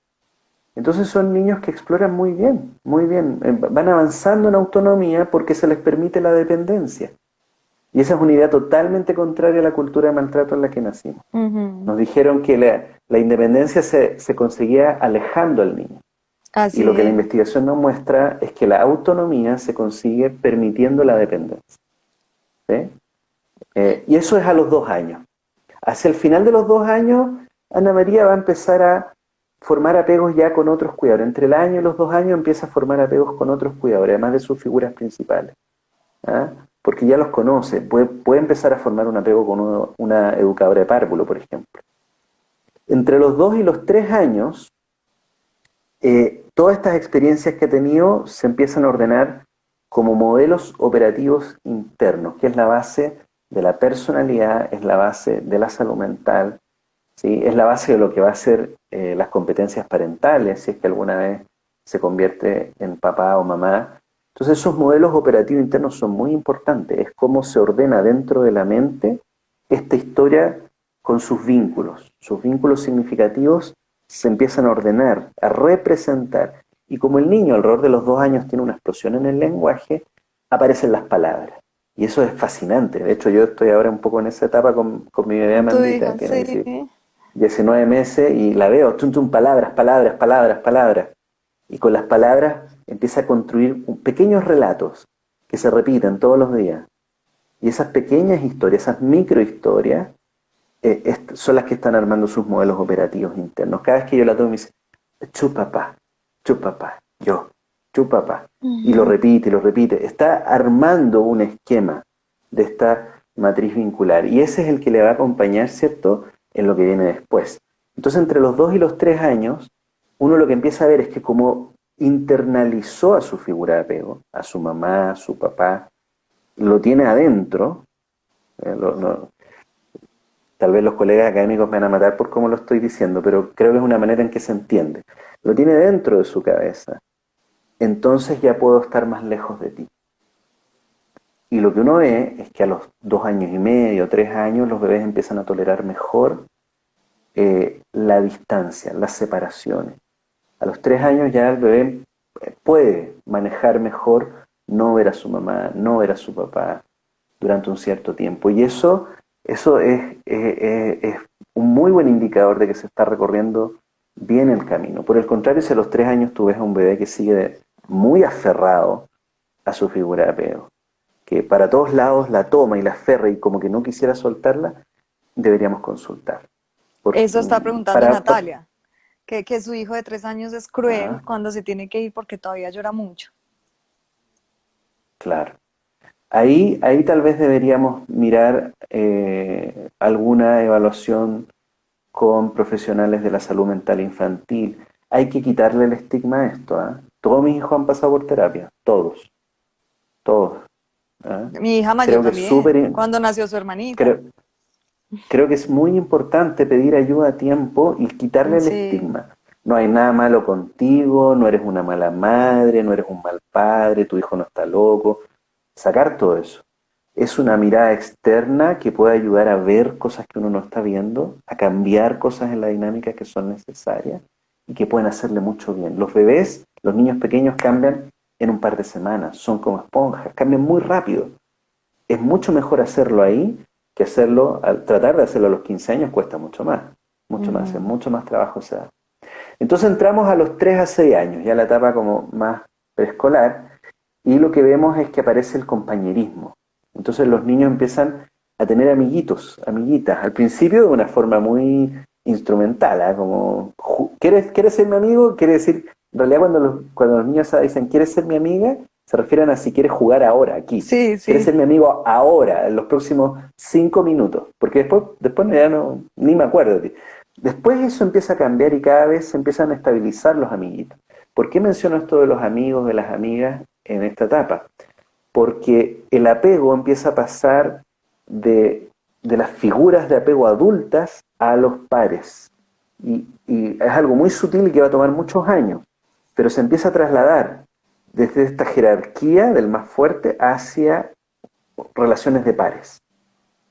Entonces son niños que exploran muy bien, van avanzando en autonomía porque se les permite la dependencia. Y esa es una idea totalmente contraria a la cultura de maltrato en la que nacimos. Ujú. Nos dijeron que la independencia se conseguía alejando al niño. Y Así lo que la es. investigación nos muestra es que la autonomía se consigue permitiendo la dependencia. ¿Sí? Y eso es a los 2 años. Hacia el final de los 2 años, Ana María va a empezar a formar apegos ya con otros cuidadores. Entre el año y los 2 años empieza a formar apegos con otros cuidadores, además de sus figuras principales. ¿Ah? Porque ya los conoce. Puede empezar a formar un apego con una educadora de párvulo, por ejemplo. Entre los 2 y los 3 años, todas estas experiencias que ha tenido se empiezan a ordenar como modelos operativos internos, que es la base de la personalidad, es la base de la salud mental, ¿sí? Es la base de lo que va a ser las competencias parentales, si es que alguna vez se convierte en papá o mamá. Entonces esos modelos operativos internos son muy importantes, es cómo se ordena dentro de la mente esta historia con sus vínculos significativos se empiezan a ordenar, a representar. Y como el niño alrededor de los 2 años tiene una explosión en el lenguaje, aparecen las palabras. Y eso es fascinante. De hecho, yo estoy ahora un poco en esa etapa con mi bebé Con tu Amandita, hija, tiene sí. 19 meses, y la veo, tum, tum, palabras, palabras, palabras, palabras. Y con las palabras empieza a construir pequeños relatos que se repiten todos los días. Y esas pequeñas historias, esas microhistorias, son las que están armando sus modelos operativos internos. Cada vez que yo la tomo me dice, chupapá, yo, chupapá. Ujú. Y lo repite. Está armando un esquema de esta matriz vincular. Y ese es el que le va a acompañar, ¿cierto?, en lo que viene después. Entonces, entre los 2 y los 3 años, uno lo que empieza a ver es que como internalizó a su figura de apego, a su mamá, a su papá, lo tiene adentro, no, tal vez los colegas académicos me van a matar por cómo lo estoy diciendo, pero creo que es una manera en que se entiende. Lo tiene dentro de su cabeza. Entonces ya puedo estar más lejos de ti. Y lo que uno ve es que a los 2 años y medio, 3 años, los bebés empiezan a tolerar mejor la distancia, las separaciones. A los 3 años ya el bebé puede manejar mejor no ver a su mamá, no ver a su papá durante un cierto tiempo. Y eso es un muy buen indicador de que se está recorriendo bien el camino. Por el contrario, si a los 3 años tú ves a un bebé que sigue muy aferrado a su figura de apego, que para todos lados la toma y la aferra y como que no quisiera soltarla, deberíamos consultar. Por, Eso está preguntando para, para, Natalia, que su hijo de 3 años es cruel ah, cuando se tiene que ir porque todavía llora mucho. claro. Ahí tal vez deberíamos mirar alguna evaluación con profesionales de la salud mental infantil. Hay que quitarle el estigma a esto. ¿Ah? Todos mis hijos han pasado por terapia, todos. ¿Ah? Mi hija mayor Creo que es también, súper, cuando nació su hermanita. creo, creo que es muy importante pedir ayuda a tiempo y quitarle el Sí. estigma. No hay nada malo contigo, no eres una mala madre, no eres un mal padre, tu hijo no está loco. Sacar todo eso. Es una mirada externa que puede ayudar a ver cosas que uno no está viendo, a cambiar cosas en la dinámica que son necesarias y que pueden hacerle mucho bien. Los bebés, los niños pequeños cambian en un par de semanas, son como esponjas, cambian muy rápido. Es mucho mejor hacerlo ahí que hacerlo, tratar de hacerlo a los 15 años cuesta mucho más, es Ujú. mucho más trabajo se da. Entonces entramos a los 3 a 6 años, ya la etapa como más preescolar, y lo que vemos es que aparece el compañerismo. Entonces los niños empiezan a tener amiguitos, amiguitas, al principio de una forma muy instrumental, ¿eh? Como, ¿quieres ser mi amigo? Quiere decir, en realidad cuando los niños dicen, ¿quieres ser mi amiga? Se refieren a si quieres jugar ahora, aquí. Sí, ¿Quieres sí. ser mi amigo ahora, en los próximos 5 minutos? Porque después ya no, ni me acuerdo de ti. Después eso empieza a cambiar y cada vez se empiezan a estabilizar los amiguitos. ¿Por qué menciono esto de los amigos, de las amigas en esta etapa? Porque el apego empieza a pasar de las figuras de apego adultas a los pares. Y es algo muy sutil y que va a tomar muchos años, pero se empieza a trasladar desde esta jerarquía del más fuerte hacia relaciones de pares.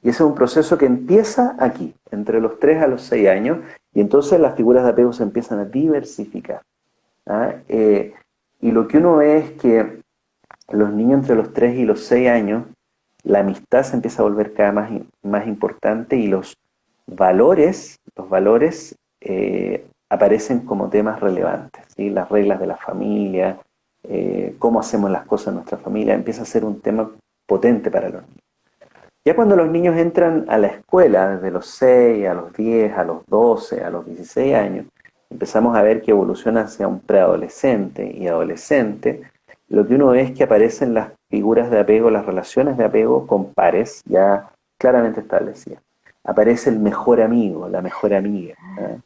Y ese es un proceso que empieza aquí, entre los 3 a los 6 años, y entonces las figuras de apego se empiezan a diversificar. ¿ah? Y lo que uno ve es que los niños entre los 3 y los 6 años, la amistad se empieza a volver cada vez más importante y los valores aparecen como temas relevantes, ¿sí? Las reglas de la familia, cómo hacemos las cosas en nuestra familia, empieza a ser un tema potente para los niños. Ya cuando los niños entran a la escuela, desde los 6 a los 10, a los 12, a los 16 años, empezamos a ver que evoluciona hacia un preadolescente y adolescente. Lo que uno ve es que aparecen las figuras de apego, las relaciones de apego con pares ya claramente establecidas. Aparece el mejor amigo, la mejor amiga, ¿eh?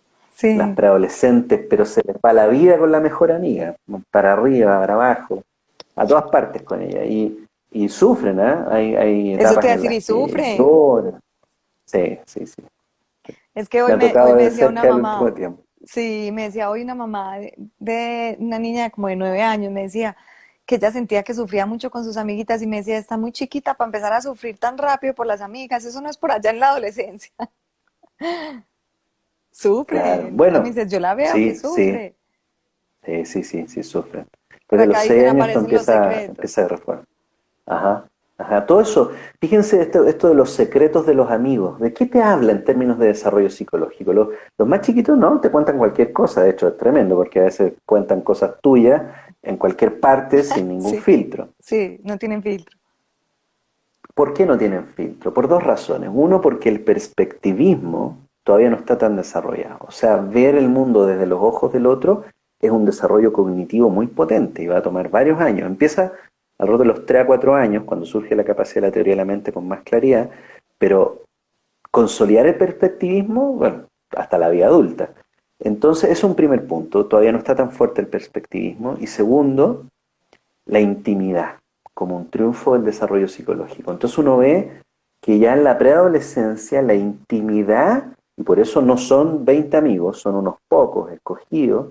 Las Sí. preadolescentes, pero se les va la vida con la mejor amiga, para arriba, para abajo, a todas partes con ella. Y sufren, ¿eh? Hay Eso te etapas iba a en decir, las y que sufren. lloran. Sí, sí, sí. Es que Me ha hoy tocado me de decía una cerca el último mamá, tiempo. sí, me decía hoy una mamá de una niña como de 9 años, me decía que ella sentía que sufría mucho con sus amiguitas y me decía, está muy chiquita para empezar a sufrir tan rápido por las amigas, eso no es por allá en la adolescencia. Claro. Sufren. A mí Bueno, dice, yo la veo que sí, sí, sufre. sí, sí, sí, sí, sufren. Por Desde los acá 6 dicen, años esto aparecen los empieza secretos. a reformar. Ajá, ajá. Todo eso, fíjense esto de los secretos de los amigos. ¿De qué te habla en términos de desarrollo psicológico? Los más chiquitos no, te cuentan cualquier cosa. De hecho, es tremendo porque a veces cuentan cosas tuyas en cualquier parte sin ningún Sí, filtro. sí, no tienen filtro. ¿Por qué no tienen filtro? Por dos razones. Uno, porque el perspectivismo todavía no está tan desarrollado. O sea, ver el mundo desde los ojos del otro es un desarrollo cognitivo muy potente y va a tomar varios años. Empieza alrededor de los 3 a 4 años, cuando surge la capacidad de la teoría de la mente con más claridad, pero consolidar el perspectivismo, bueno, hasta la vida adulta. Entonces, es un primer punto, todavía no está tan fuerte el perspectivismo. Y segundo, la intimidad como un triunfo del desarrollo psicológico. Entonces uno ve que ya en la preadolescencia la intimidad, y por eso no son 20 amigos, son unos pocos escogidos,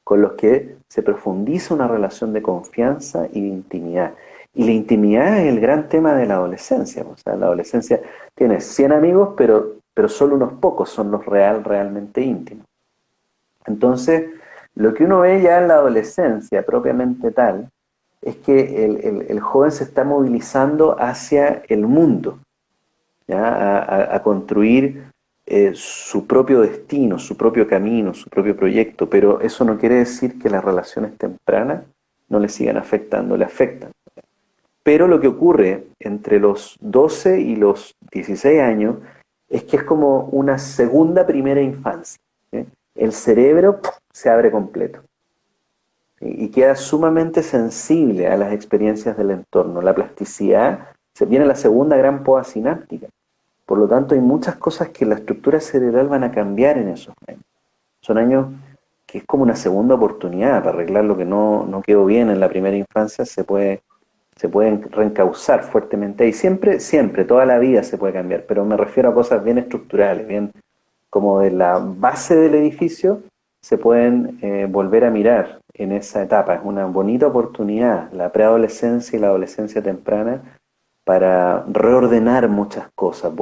con los que se profundiza una relación de confianza y de intimidad. Y la intimidad es el gran tema de la adolescencia. O sea, la adolescencia tiene 100 amigos, pero solo unos pocos son los realmente íntimos. Entonces, lo que uno ve ya en la adolescencia propiamente tal, es que el joven se está movilizando hacia el mundo, ¿ya? A construir su propio destino, su propio camino, su propio proyecto, pero eso no quiere decir que las relaciones tempranas no le sigan afectando, le afectan. Pero lo que ocurre entre los 12 y los 16 años es que es como una segunda primera infancia, ¿sí? El cerebro se abre completo y queda sumamente sensible a las experiencias del entorno. La plasticidad se viene la segunda gran poda sináptica. Por lo tanto, hay muchas cosas que la estructura cerebral van a cambiar en esos años. Son años que es como una segunda oportunidad para arreglar lo que no quedó bien en la primera infancia, se pueden reencauzar fuertemente. Y siempre, siempre, toda la vida se puede cambiar, pero me refiero a cosas bien estructurales, bien como de la base del edificio, se pueden volver a mirar en esa etapa. Es una bonita oportunidad, la preadolescencia y la adolescencia temprana, para reordenar muchas cosas.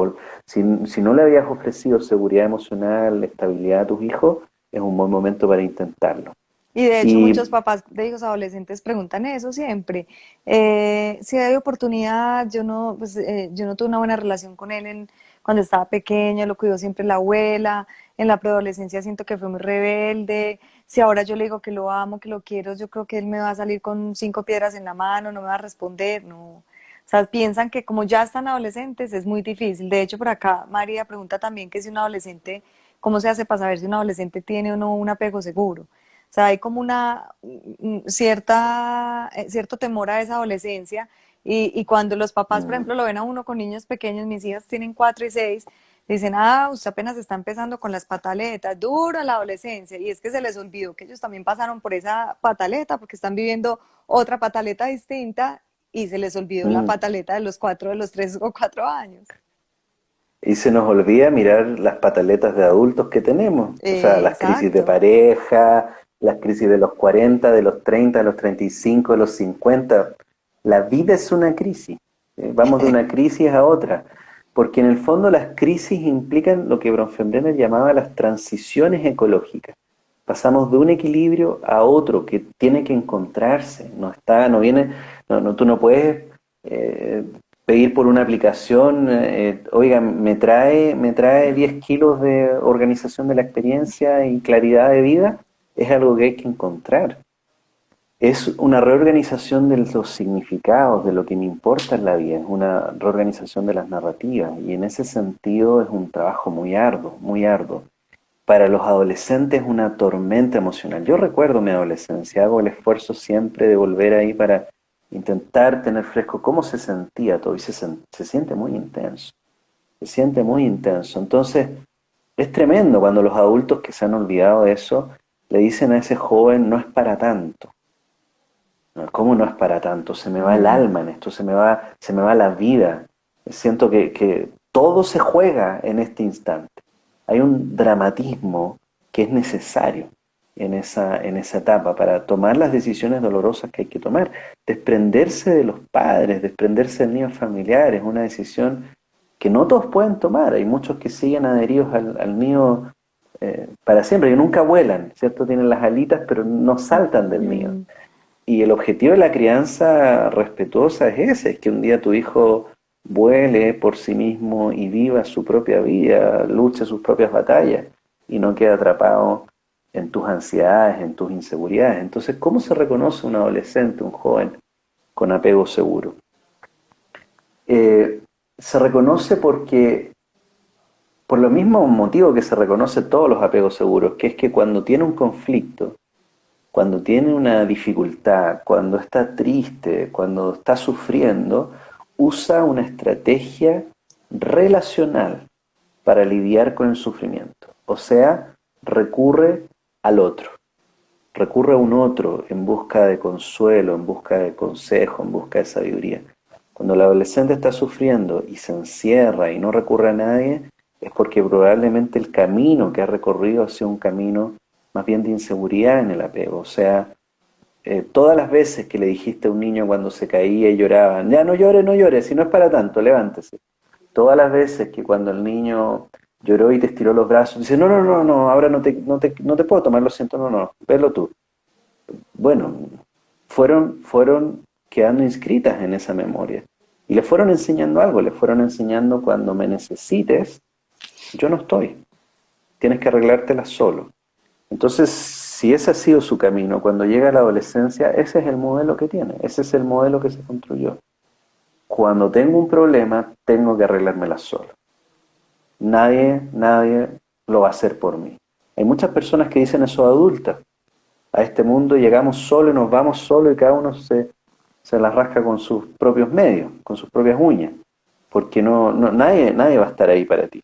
Si no le habías ofrecido seguridad emocional, estabilidad a tus hijos, es un buen momento para intentarlo. Y de hecho muchos Y papás de hijos adolescentes preguntan eso siempre. Si hay oportunidad, yo no tuve una buena relación con él cuando estaba pequeño, lo cuidó siempre la abuela, en la preadolescencia siento que fue muy rebelde, si ahora yo le digo que lo amo, que lo quiero, yo creo que él me va a salir con 5 piedras en la mano, no me va a responder, no. O sea, piensan que como ya están adolescentes es muy difícil. De hecho, por acá María pregunta también que si un adolescente, ¿cómo se hace para saber si un adolescente tiene o no un apego seguro? O sea, hay como una cierto temor a esa adolescencia y cuando los papás, por mm, ejemplo, lo ven a uno con niños pequeños, mis hijas tienen 4 y 6, dicen, ah, usted apenas está empezando con las pataletas, dura la adolescencia. Y es que se les olvidó que ellos también pasaron por esa pataleta porque están viviendo otra pataleta distinta y se les olvidó la mm. pataleta de los 3 o 4 años. Y se nos olvida mirar las pataletas de adultos que tenemos, o sea, las crisis de Exacto. pareja, las crisis de los 40, de los 30, de los 35, de los 50. La vida es una crisis, vamos de una crisis a otra, porque en el fondo las crisis implican lo que Bronfenbrenner llamaba las transiciones ecológicas. Pasamos de un equilibrio a otro que tiene que encontrarse. Tú no puedes eh, pedir por una aplicación, oiga, me trae 10 kilos de organización de la experiencia y claridad de vida. Es algo que hay que encontrar. Es una reorganización de los significados, de lo que me importa en la vida, es una reorganización de las narrativas y en ese sentido es un trabajo muy arduo, muy arduo. Para los adolescentes es una tormenta emocional. Yo recuerdo mi adolescencia, hago el esfuerzo siempre de volver ahí para intentar tener fresco cómo se sentía todo y se siente muy intenso, se siente muy intenso. Entonces es tremendo cuando los adultos que se han olvidado de eso le dicen a ese joven no es para tanto. No, ¿cómo no es para tanto? Se me va el Mm, alma en esto, se me va la vida. Siento que todo se juega en este instante. Hay un dramatismo que es necesario en esa etapa para tomar las decisiones dolorosas que hay que tomar. Desprenderse de los padres, desprenderse del niño familiar, es una decisión que no todos pueden tomar. Hay muchos que siguen adheridos al nido para siempre, que nunca vuelan, ¿cierto? Tienen las alitas, pero no saltan del nido. mm. Y el objetivo de la crianza respetuosa es ese, es que un día tu hijo vuele por sí mismo y viva su propia vida, luche sus propias batallas y no quede atrapado en tus ansiedades, en tus inseguridades. Entonces, ¿cómo se reconoce un adolescente, un joven con apego seguro? Se reconoce por lo mismo motivo que se reconoce todos los apegos seguros, que es que cuando tiene un conflicto, cuando tiene una dificultad, cuando está triste, cuando está sufriendo, usa una estrategia relacional para lidiar con el sufrimiento. O sea, recurre al otro, recurre a un otro en busca de consuelo, en busca de consejo, en busca de sabiduría. Cuando el adolescente está sufriendo y se encierra y no recurre a nadie, es porque probablemente el camino que ha recorrido ha sido un camino más bien de inseguridad en el apego. O sea, todas las veces que le dijiste a un niño cuando se caía y lloraba, ya no llore, si no es para tanto, levántese. Todas las veces que cuando el niño lloró y te estiró los brazos, dice, no, ahora no te puedo tomar, lo siento, no, velo tú. Bueno, fueron quedando inscritas en esa memoria. Y le fueron enseñando algo, le fueron enseñando cuando me necesites, yo no estoy, tienes que arreglártela solo. Entonces, si ese ha sido su camino, cuando llega a la adolescencia, ese es el modelo que tiene, ese es el modelo que se construyó. Cuando tengo un problema, tengo que arreglármela solo. Nadie lo va a hacer por mí. Hay muchas personas que dicen eso adultas. A este mundo llegamos solo y nos vamos solo y cada uno se las rasca con sus propios medios, con sus propias uñas, porque nadie va a estar ahí para ti.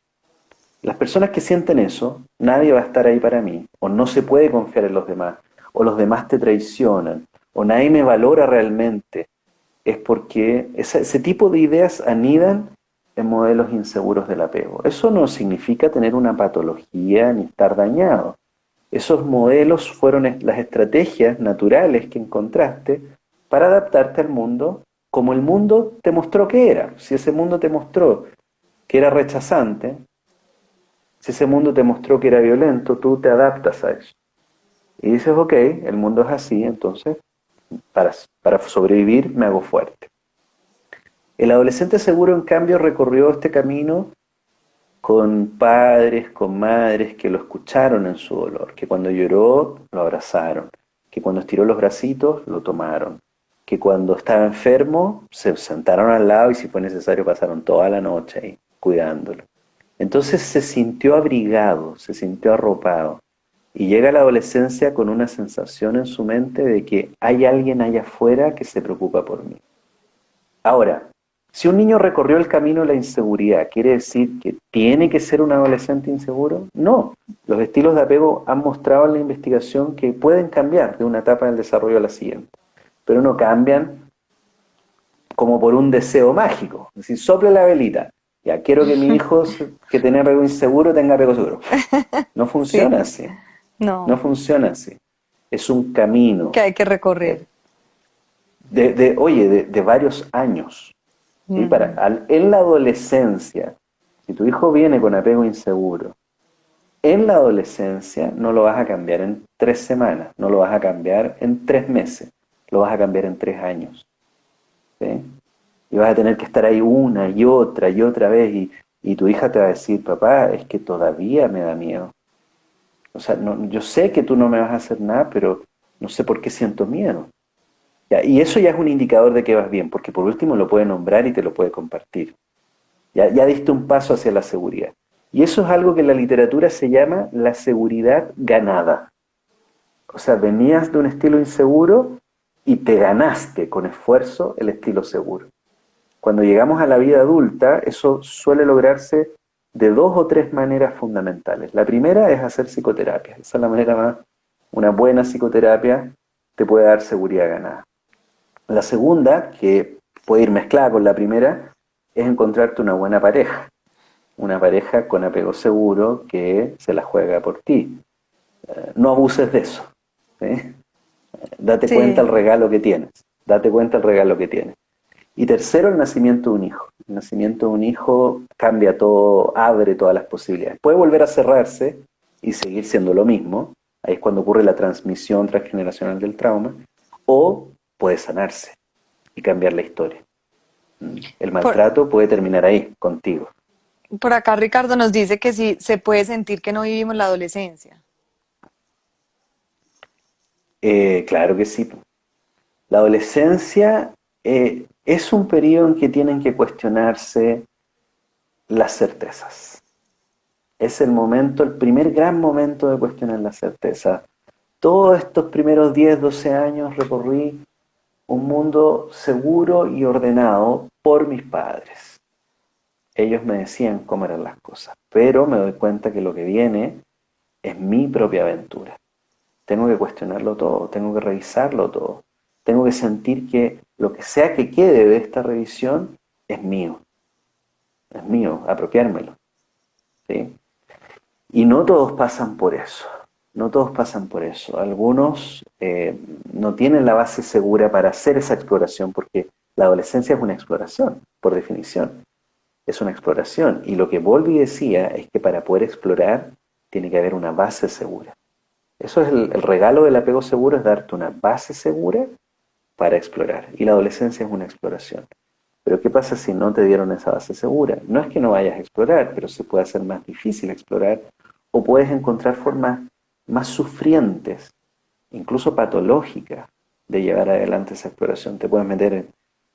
Las personas que sienten eso, nadie va a estar ahí para mí, o no se puede confiar en los demás, o los demás te traicionan, o nadie me valora realmente, es porque ese tipo de ideas anidan en modelos inseguros del apego. Eso no significa tener una patología ni estar dañado. Esos modelos fueron las estrategias naturales que encontraste para adaptarte al mundo como el mundo te mostró que era. Si ese mundo te mostró que era rechazante, si ese mundo te mostró que era violento, tú te adaptas a eso. Y dices, ok, el mundo es así, entonces para sobrevivir me hago fuerte. El adolescente seguro, en cambio, recorrió este camino con padres, con madres que lo escucharon en su dolor, que cuando lloró lo abrazaron, que cuando estiró los bracitos lo tomaron, que cuando estaba enfermo se sentaron al lado y si fue necesario pasaron toda la noche ahí cuidándolo. Entonces se sintió abrigado, se sintió arropado y llega a la adolescencia con una sensación en su mente de que hay alguien allá afuera que se preocupa por mí. Ahora, si un niño recorrió el camino de la inseguridad, ¿quiere decir que tiene que ser un adolescente inseguro? No. Los estilos de apego han mostrado en la investigación que pueden cambiar de una etapa del desarrollo a la siguiente, pero no cambian como por un deseo mágico. Es decir, sople la velita. Ya quiero que mi hijo que tenga apego inseguro tenga apego seguro. No Sí, funciona así. No no, funciona así. Es un camino que hay que recorrer. de varios años. ¿Sí? Mm, En la adolescencia, si tu hijo viene con apego inseguro En la adolescencia no lo vas a cambiar en 3 semanas, no lo vas a cambiar en 3 meses, lo vas a cambiar en 3 años. ¿Sí? Y vas a tener que estar ahí una y otra vez y tu hija te va a decir, papá, es que todavía me da miedo. O sea, no, yo sé que tú no me vas a hacer nada, pero no sé por qué siento miedo. Ya, y eso ya es un indicador de que vas bien, porque por último lo puede nombrar y te lo puede compartir. Ya diste un paso hacia la seguridad. Y eso es algo que en la literatura se llama la seguridad ganada. O sea, venías de un estilo inseguro y te ganaste con esfuerzo el estilo seguro. Cuando llegamos a la vida adulta, eso suele lograrse de 2 o 3 maneras fundamentales. La primera es hacer psicoterapia. Esa es la manera más, una buena psicoterapia te puede dar seguridad ganada. La segunda, que puede ir mezclada con la primera, es encontrarte una pareja con apego seguro que se la juega por ti. No abuses de eso. ¿Sí? Date cuenta el Sí, regalo que tienes. Date cuenta el regalo que tienes. Y tercero, el nacimiento de un hijo. El nacimiento de un hijo cambia todo, abre todas las posibilidades. Puede volver a cerrarse y seguir siendo lo mismo. Ahí es cuando ocurre la transmisión transgeneracional del trauma. O puede sanarse y cambiar la historia. El por, maltrato puede terminar ahí, contigo. por acá Ricardo nos dice que sí se puede sentir que no vivimos la adolescencia. Claro que sí. La adolescencia es un periodo en que tienen que cuestionarse las certezas. Es el momento, el primer gran momento de cuestionar las certezas. Todos estos primeros 10, 12 años recorrí un mundo seguro y ordenado por mis padres. Ellos me decían cómo eran las cosas, pero me doy cuenta que lo que viene es mi propia aventura. Tengo que cuestionarlo todo, tengo que revisarlo todo, tengo que sentir que lo que sea que quede de esta revisión es mío, apropiármelo. ¿Sí? Y no todos pasan por eso, no todos pasan por eso. Algunos no tienen la base segura para hacer esa exploración porque la adolescencia es una exploración, por definición. Es una exploración. Y lo que Bowlby decía es que para poder explorar tiene que haber una base segura. Eso es el regalo del apego seguro, es darte una base segura para explorar. Y la adolescencia es una exploración. Pero ¿qué pasa si no te dieron esa base segura? No es que no vayas a explorar, pero se puede hacer más difícil explorar o puedes encontrar formas más sufrientes, incluso patológicas, de llevar adelante esa exploración. Te puedes meter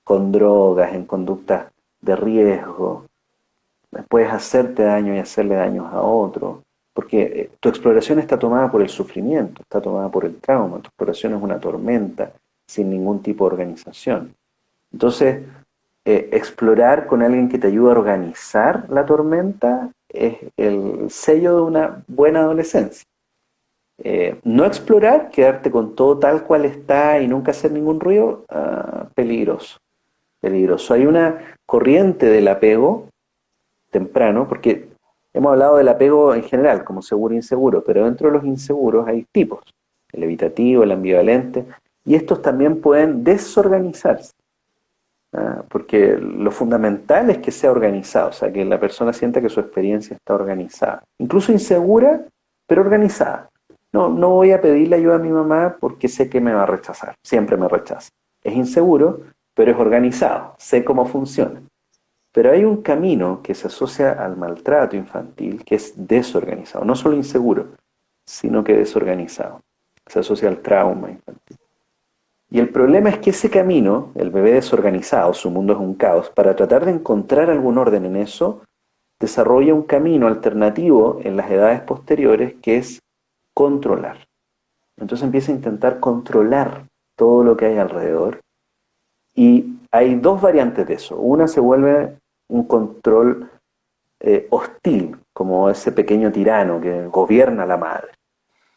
con drogas, en conductas de riesgo, puedes hacerte daño y hacerle daños a otro, porque tu exploración está tomada por el sufrimiento, está tomada por el trauma, tu exploración es una tormenta sin ningún tipo de organización. Entonces, explorar con alguien que te ayude a organizar la tormenta es el sello de una buena adolescencia. No explorar, quedarte con todo tal cual está y nunca hacer ningún ruido, peligroso, peligroso. Hay una corriente del apego temprano, porque hemos hablado del apego en general, como seguro e inseguro, pero dentro de los inseguros hay tipos, el evitativo, el ambivalente, y estos también pueden desorganizarse. Porque lo fundamental es que sea organizado, o sea, que la persona sienta que su experiencia está organizada, incluso insegura, pero organizada. No, no voy a pedirle ayuda a mi mamá porque sé que me va a rechazar, siempre me rechaza. Es inseguro, pero es organizado, sé cómo funciona. Pero hay un camino que se asocia al maltrato infantil que es desorganizado, no solo inseguro, sino que desorganizado. Se asocia al trauma infantil. Y el problema es que ese camino, el bebé desorganizado, su mundo es un caos, para tratar de encontrar algún orden en eso, desarrolla un camino alternativo en las edades posteriores que es controlar. Entonces empieza a intentar controlar todo lo que hay alrededor. Y hay dos variantes de eso. Una se vuelve un control hostil, como ese pequeño tirano que gobierna a la madre.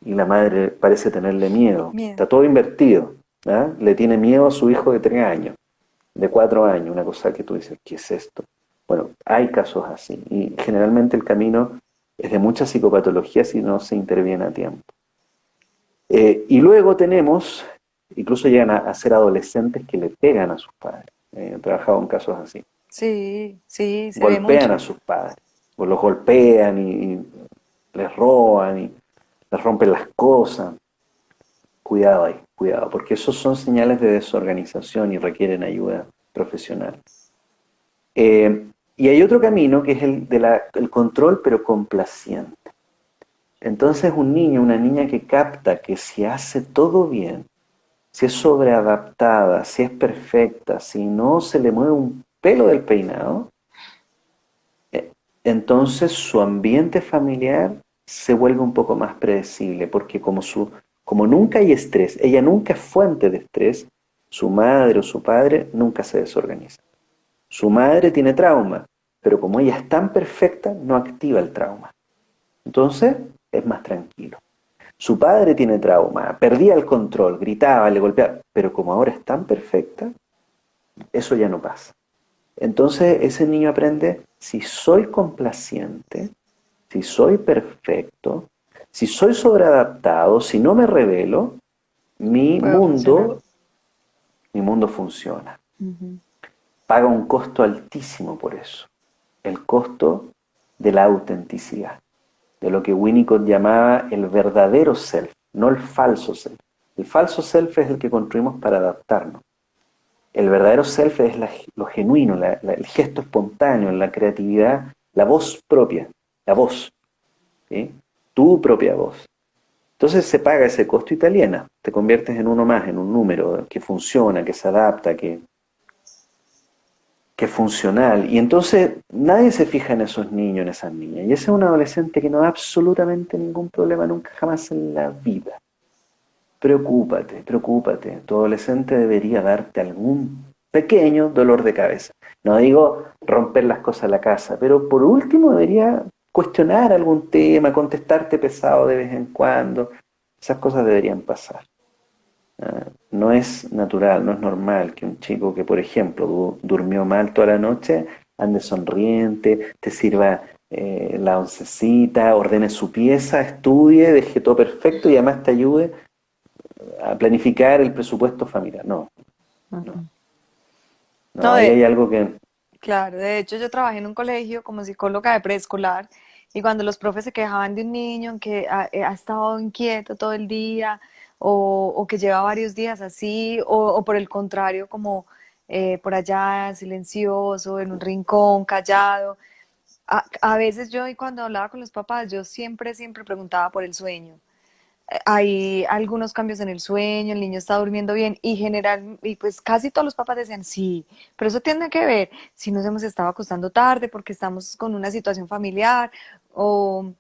Y la madre parece tenerle miedo. Miedo. Está todo invertido. Le tiene miedo a su hijo de 3 años, de 4 años, una cosa que tú dices, ¿qué es esto? Bueno, hay casos así. Y generalmente el camino es de mucha psicopatología si no se interviene a tiempo. Y luego tenemos, incluso llegan a ser adolescentes que le pegan a sus padres. He trabajado en casos así. Sí, sí, se ve Golpean a mucho. sus padres, o los golpean y les roban y les rompen las cosas. Cuidado ahí, cuidado, porque esos son señales de desorganización y requieren ayuda profesional. Y hay otro camino que es el control, pero complaciente. Entonces un niño, una niña que capta que si hace todo bien, si es sobreadaptada, si es perfecta, si no se le mueve un pelo del peinado, eh, entonces su ambiente familiar se vuelve un poco más predecible, porque como nunca hay estrés, ella nunca es fuente de estrés, su madre o su padre nunca se desorganiza. Su madre tiene trauma, pero como ella es tan perfecta, no activa el trauma. Entonces, es más tranquilo. Su padre tiene trauma, perdía el control, gritaba, le golpeaba, pero como ahora es tan perfecta, eso ya no pasa. Entonces ese niño aprende, si soy complaciente, si soy perfecto, si soy sobreadaptado, si no me revelo, mi Puedo funcionar. mundo, mi mundo funciona. Ujú. Paga un costo altísimo por eso, el costo de la autenticidad, de lo que Winnicott llamaba el verdadero self, no el falso self. El falso self es el que construimos para adaptarnos. El verdadero self es lo genuino, el gesto espontáneo, la creatividad, la voz propia, la voz, ¿sí? Tu propia voz. Entonces se paga ese costo italiano, te conviertes en uno más, en un número que funciona, que se adapta, que es funcional. Y entonces nadie se fija en esos niños, en esas niñas. Y ese es un adolescente que no da absolutamente ningún problema nunca jamás en la vida. Preocúpate, preocúpate. Tu adolescente debería darte algún pequeño dolor de cabeza. No digo romper las cosas en la casa, pero por último debería cuestionar algún tema, contestarte pesado de vez en cuando. Esas cosas deberían pasar. No es natural, no es normal que un chico que, por ejemplo, durmió mal toda la noche, ande sonriente, te sirva la oncecita, ordene su pieza, estudie, deje todo perfecto y además te ayude a planificar el presupuesto familiar. No, no, Ujú. no, No, ahí hay algo que, claro, de hecho yo trabajé en un colegio como psicóloga de preescolar y cuando los profes se quejaban de un niño que ha estado inquieto todo el día o que lleva varios días así o por el contrario como por allá silencioso, en un rincón, callado, a veces yo y cuando hablaba con los papás yo siempre preguntaba por el sueño. Hay algunos cambios en el sueño, el niño está durmiendo bien y general, y pues casi todos los papás decían sí, pero eso tiene que ver si nos hemos estado acostando tarde porque estamos con una situación familiar o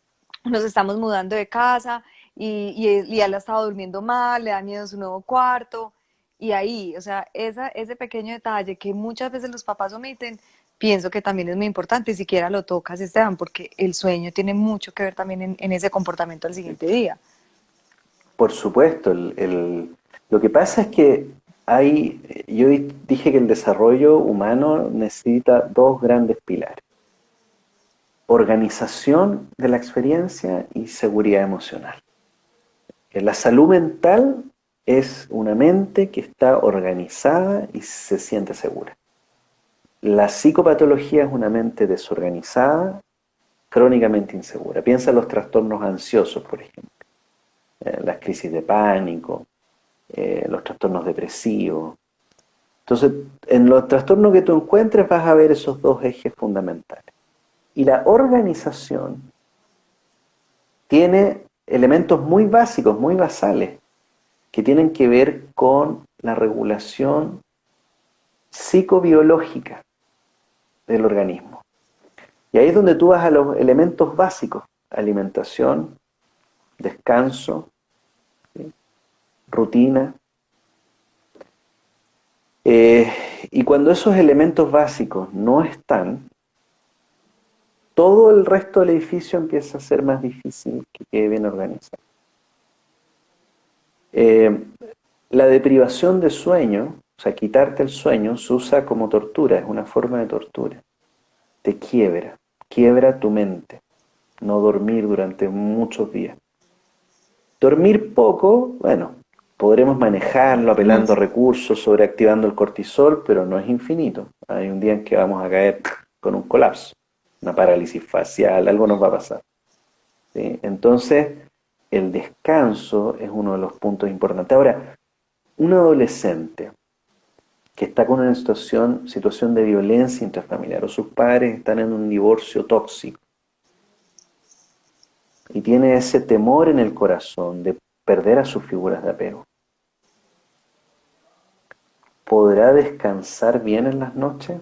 nos estamos mudando de casa y él ha estado durmiendo mal, le da miedo su nuevo cuarto y ahí, o sea, ese pequeño detalle que muchas veces los papás omiten, pienso que también es muy importante, siquiera lo tocas, Esteban, porque el sueño tiene mucho que ver también en ese comportamiento al siguiente día. por supuesto, lo que pasa es que yo dije que el desarrollo humano necesita dos grandes pilares: organización de la experiencia y seguridad emocional. La salud mental es una mente que está organizada y se siente segura. La psicopatología es una mente desorganizada, crónicamente insegura. Piensa en los trastornos ansiosos, por ejemplo, las crisis de pánico, los trastornos depresivos. Entonces, en los trastornos que tú encuentres vas a ver esos dos ejes fundamentales. Y la organización tiene elementos muy básicos, muy basales, que tienen que ver con la regulación psicobiológica del organismo. Y ahí es donde tú vas a los elementos básicos: alimentación, descanso, ¿sí? Rutina. Eh, y cuando esos elementos básicos no están, todo el resto del edificio empieza a ser más difícil que quede bien organizado. Eh, la deprivación de sueño, o sea, quitarte el sueño, se usa como tortura, es una forma de tortura. Te quiebra tu mente, no dormir durante muchos días. Dormir poco, bueno, podremos manejarlo apelando a recursos, sobreactivando el cortisol, pero no es infinito. Hay un día en que vamos a caer con un colapso, una parálisis facial, algo nos va a pasar. ¿sí? Entonces, el descanso es uno de los puntos importantes. Ahora, un adolescente que está con una situación de violencia intrafamiliar o sus padres están en un divorcio tóxico y tiene ese temor en el corazón de perder a sus figuras de apego, ¿podrá descansar bien en las noches?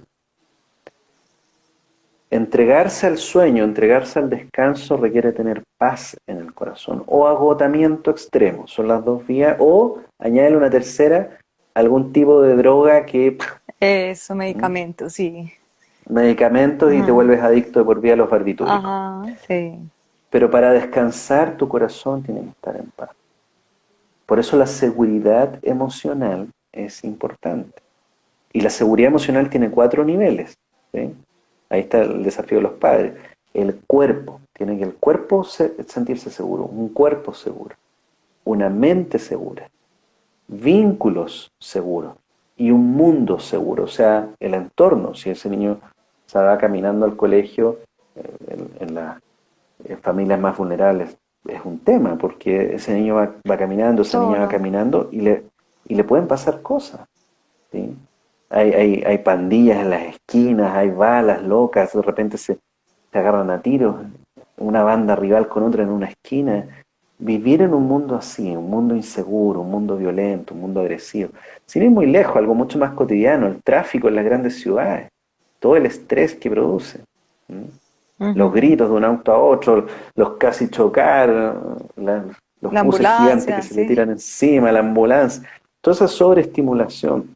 Entregarse al sueño, entregarse al descanso requiere tener paz en el corazón o agotamiento extremo, son las dos vías, o añádele una tercera, algún tipo de droga que Eso, medicamentos, sí. medicamentos y te Ajá, vuelves adicto de por vida a los barbitúricos. ajá, sí. Pero para descansar tu corazón tiene que estar en paz. Por eso la seguridad emocional es importante. Y la seguridad emocional tiene 4 niveles, ¿sí? Ahí está el desafío de los padres. El cuerpo, tiene que el cuerpo sentirse seguro, un cuerpo seguro, una mente segura, vínculos seguros y un mundo seguro, o sea, el entorno. Si ese niño se va caminando al colegio, en las familias más vulnerables es un tema, porque ese niño va caminando, esa niña va Solo. caminando y le pueden pasar cosas, ¿sí? Hay pandillas en las esquinas, hay balas locas, de repente se agarran a tiros, una banda rival con otra en una esquina. Vivir en un mundo así, un mundo inseguro, un mundo violento, un mundo agresivo, sin ir muy lejos, algo mucho más cotidiano, el tráfico en las grandes ciudades, todo el estrés que produce, ¿sí? Los Ujú. gritos de un auto a otro, los casi chocar, los La buses gigantes que ambulancia, se le sí. tiran encima, la ambulancia, toda esa sobreestimulación.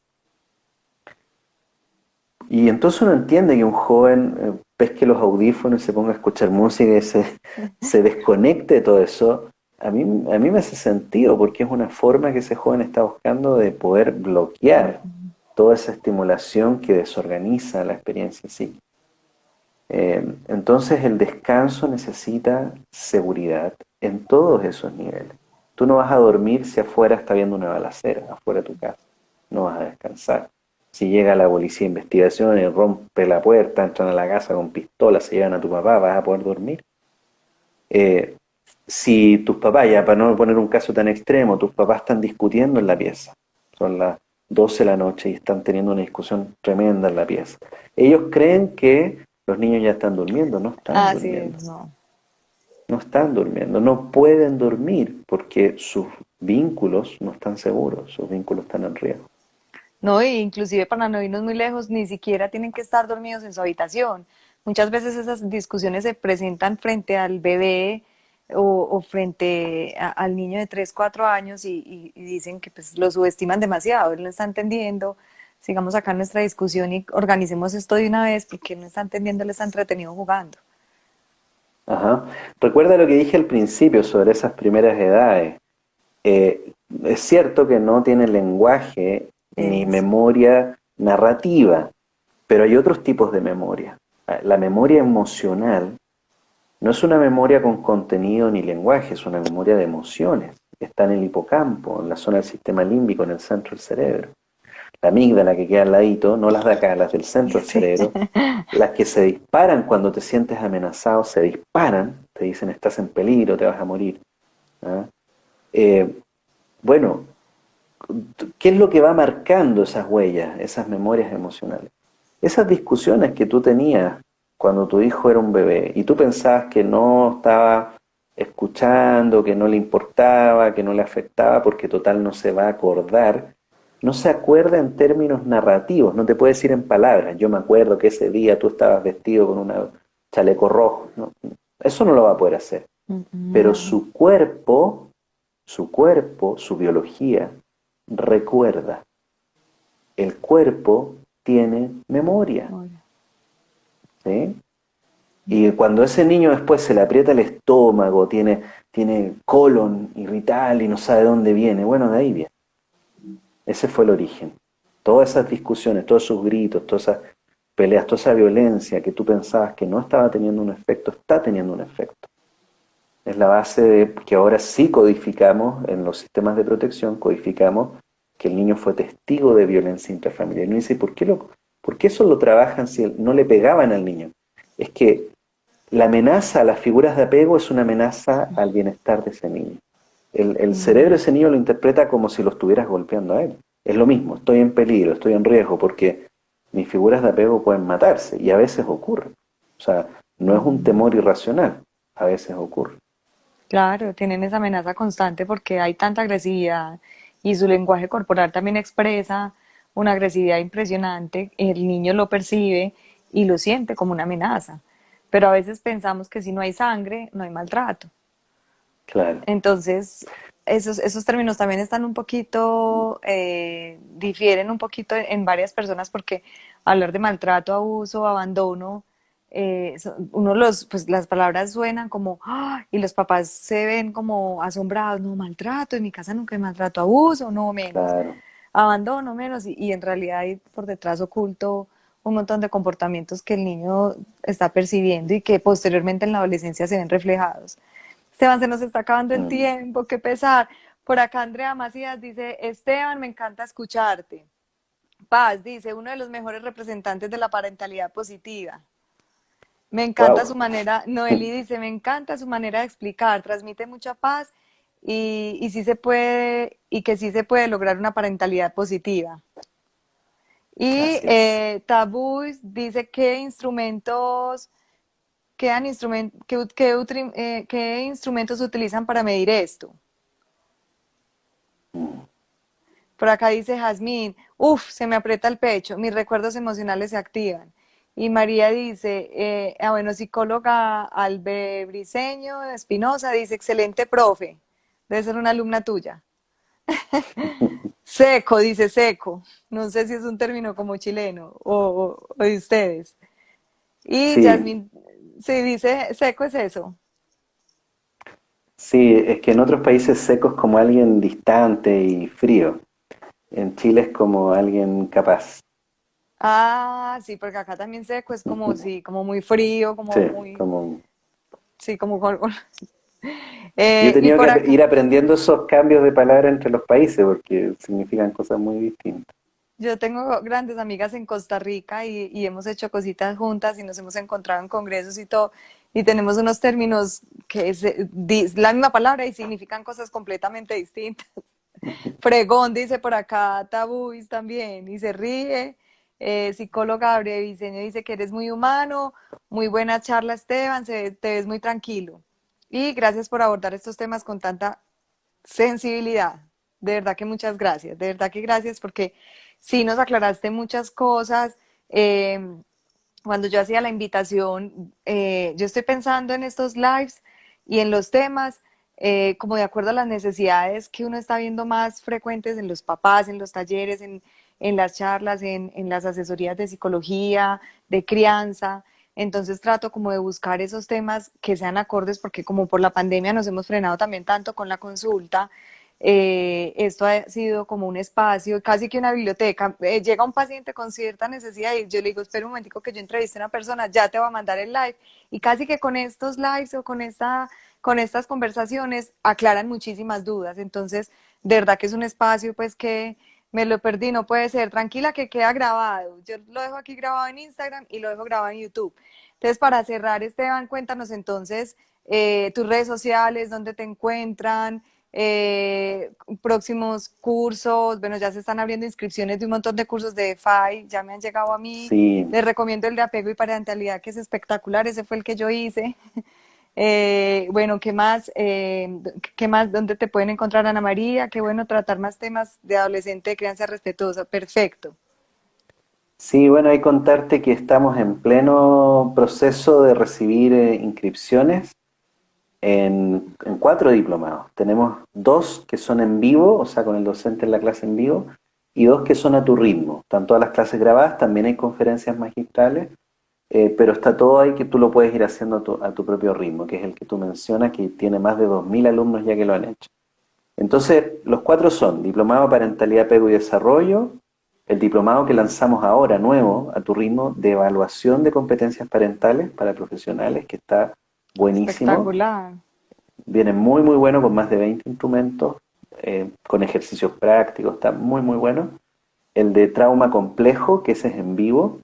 Y entonces uno entiende que un joven pesque los audífonos y se ponga a escuchar música y se desconecte de todo eso. A mí me hace sentido porque es una forma que ese joven está buscando de poder bloquear Ujú. toda esa estimulación que desorganiza la experiencia en sí. Entonces el descanso necesita seguridad en todos esos niveles. Tú no vas a dormir si afuera está viendo una balacera, afuera de tu casa. No vas a descansar. Si llega la policía de investigación y rompe la puerta, entran a la casa con pistolas, se llevan a tu papá, ¿vas a poder dormir? Eh, si tus papás, ya para no poner un caso tan extremo, tus papás están discutiendo en la pieza, son las 12 de la noche y están teniendo una discusión tremenda en la pieza. Ellos creen que los niños ya están durmiendo, no están Así durmiendo, es, no. no están durmiendo, no pueden dormir porque sus vínculos no están seguros, sus vínculos están en riesgo. No, y inclusive para no irnos muy lejos, ni siquiera tienen que estar dormidos en su habitación. Muchas veces esas discusiones se presentan frente al bebé o frente al niño de 3 4 años y dicen que pues lo subestiman demasiado, él no está entendiendo. Sigamos acá nuestra discusión y organicemos esto de una vez porque él no está entendiendo, él está entretenido jugando. Ajá. Recuerda lo que dije al principio sobre esas primeras edades. Es cierto que no tiene lenguaje ni Eso. memoria narrativa, pero hay otros tipos de memoria. La memoria emocional no es una memoria con contenido ni lenguaje, es una memoria de emociones. Está en el hipocampo, en la zona del sistema límbico, en el centro del cerebro. La amígdala que queda al ladito, no las de acá, las del centro del Sí. cerebro, las que se disparan cuando te sientes amenazado, se disparan, te dicen estás en peligro, te vas a morir. ¿Ah? Eh, bueno, ¿qué es lo que va marcando esas huellas, esas memorias emocionales? Esas discusiones que tú tenías cuando tu hijo era un bebé y tú pensabas que no estaba escuchando, que no le importaba, que no le afectaba, porque total no se va a acordar, no se acuerda en términos narrativos, no te puede decir en palabras, yo me acuerdo que ese día tú estabas vestido con un chaleco rojo, ¿no? Eso no lo va a poder hacer, pero No. su biología, recuerda. El cuerpo tiene memoria, ¿sí? Y cuando ese niño después se le aprieta el estómago, tiene colon irritable y no sabe dónde viene, bueno, de ahí viene. Ese fue el origen. Todas esas discusiones, todos esos gritos, todas esas peleas, toda esa violencia que tú pensabas que no estaba teniendo un efecto, está teniendo un efecto. Es la base de que ahora sí codificamos en los sistemas de protección, codificamos que el niño fue testigo de violencia intrafamiliar. Y uno dice, ¿por qué eso lo trabajan si no le pegaban al niño? Es que la amenaza a las figuras de apego es una amenaza al bienestar de ese niño. El cerebro de Mm, ese niño lo interpreta como si lo estuvieras golpeando a él. Es lo mismo, estoy en peligro, estoy en riesgo, porque mis figuras de apego pueden matarse, y a veces ocurre. O sea, no es un mm. temor irracional, a veces ocurre. Claro, tienen esa amenaza constante porque hay tanta agresividad y su lenguaje corporal también expresa una agresividad impresionante. El niño lo percibe y lo siente como una amenaza. Pero a veces pensamos que si no hay sangre, no hay maltrato. Claro. Entonces, esos términos también están un poquito, difieren un poquito en varias personas porque hablar de maltrato, abuso, abandono, uno pues las palabras suenan como, "Ah", y los papás se ven como asombrados, no, maltrato, en mi casa nunca hay maltrato, abuso, no menos, Claro. abandono menos, y en realidad hay por detrás oculto un montón de comportamientos que el niño está percibiendo y que posteriormente en la adolescencia se ven reflejados. Esteban, se nos está acabando el Mm. tiempo, qué pesar. Por acá Andrea Macías dice, Esteban, me encanta escucharte. Paz dice, uno de los mejores representantes de la parentalidad positiva. Me encanta su Wow. manera, Noeli dice, me encanta su manera de explicar, transmite mucha paz y sí se puede, y que sí se puede lograr una parentalidad positiva. Y Así es. Tabús dice, ¿qué instrumentos utilizan para medir esto? Mm. Por acá dice Jazmín, uff, se me aprieta el pecho, mis recuerdos emocionales se activan. Y María dice, bueno, psicóloga Albebriceño Espinosa dice, excelente profe, debe ser una alumna tuya. Seco, dice seco, no sé si es un término como chileno o de ustedes. Y Sí, Yasmín, sí, dice seco es eso. sí, es que en otros países seco es como alguien distante y frío. En Chile es como alguien capaz. Ah, sí, porque acá también seco es como, sí, como muy frío, Sí, como muy, como... sí, como... Yo he y tenido por que acá, ir aprendiendo esos cambios de palabra entre los países porque significan cosas muy distintas. yo tengo grandes amigas en Costa Rica y hemos hecho cositas juntas y nos hemos encontrado en congresos y todo, y tenemos unos términos que es la misma palabra y significan cosas completamente distintas. Fregón dice por acá, Tabuis también, y se ríe. Psicóloga Breviseño dice que eres muy humano, muy buena charla, Esteban, te ves muy tranquilo. Y gracias por abordar estos temas con tanta sensibilidad. De verdad que muchas gracias, de verdad que gracias porque sí nos aclaraste muchas cosas. Cuando yo hacía la invitación, yo estoy pensando en estos lives y en los temas, como de acuerdo a las necesidades que uno está viendo más frecuentes en los papás, en los talleres, en las charlas, en las asesorías de psicología, de crianza. Entonces trato como de buscar esos temas que sean acordes porque como por la pandemia nos hemos frenado también tanto con la consulta, esto ha sido como un espacio, casi que una biblioteca. Llega un paciente con cierta necesidad y yo le digo, espera un momentico que yo entreviste a una persona, ya te va a mandar el live. Y casi que con estos lives o con estas conversaciones aclaran muchísimas dudas. Entonces, de verdad que es un espacio pues que me lo perdí, no puede ser. Tranquila que queda grabado. Yo lo dejo aquí grabado en Instagram y lo dejo grabado en YouTube. Entonces, para cerrar, Esteban, cuéntanos entonces tus redes sociales, dónde te encuentran, próximos cursos. Bueno, ya se están abriendo inscripciones de un montón de cursos de EFI, ya me han llegado a mí. Sí, Les recomiendo el de apego y parentalidad, que es espectacular, ese fue el que yo hice. Bueno, ¿qué más? ¿Qué más? ¿Dónde te pueden encontrar, Ana María? Qué bueno tratar más temas de adolescente de crianza respetuosa. Perfecto. sí, bueno, hay contarte que estamos en pleno proceso de recibir inscripciones en 4 diplomados. Tenemos 2 que son en vivo, o sea, con el docente en la clase en vivo, y 2 que son a tu ritmo. Están todas las clases grabadas, también hay conferencias magistrales, pero está todo ahí que tú lo puedes ir haciendo a tu propio ritmo, que es el que tú mencionas, que tiene más de 2000 alumnos ya que lo han hecho. Entonces, los 4 son Diplomado Parentalidad, Apego y Desarrollo, el diplomado que lanzamos ahora, nuevo, a tu ritmo, de evaluación de competencias parentales para profesionales, que está buenísimo. Espectacular. Viene muy, muy bueno, con más de 20 instrumentos, con ejercicios prácticos, está muy, muy bueno. El de trauma complejo, que ese es en vivo,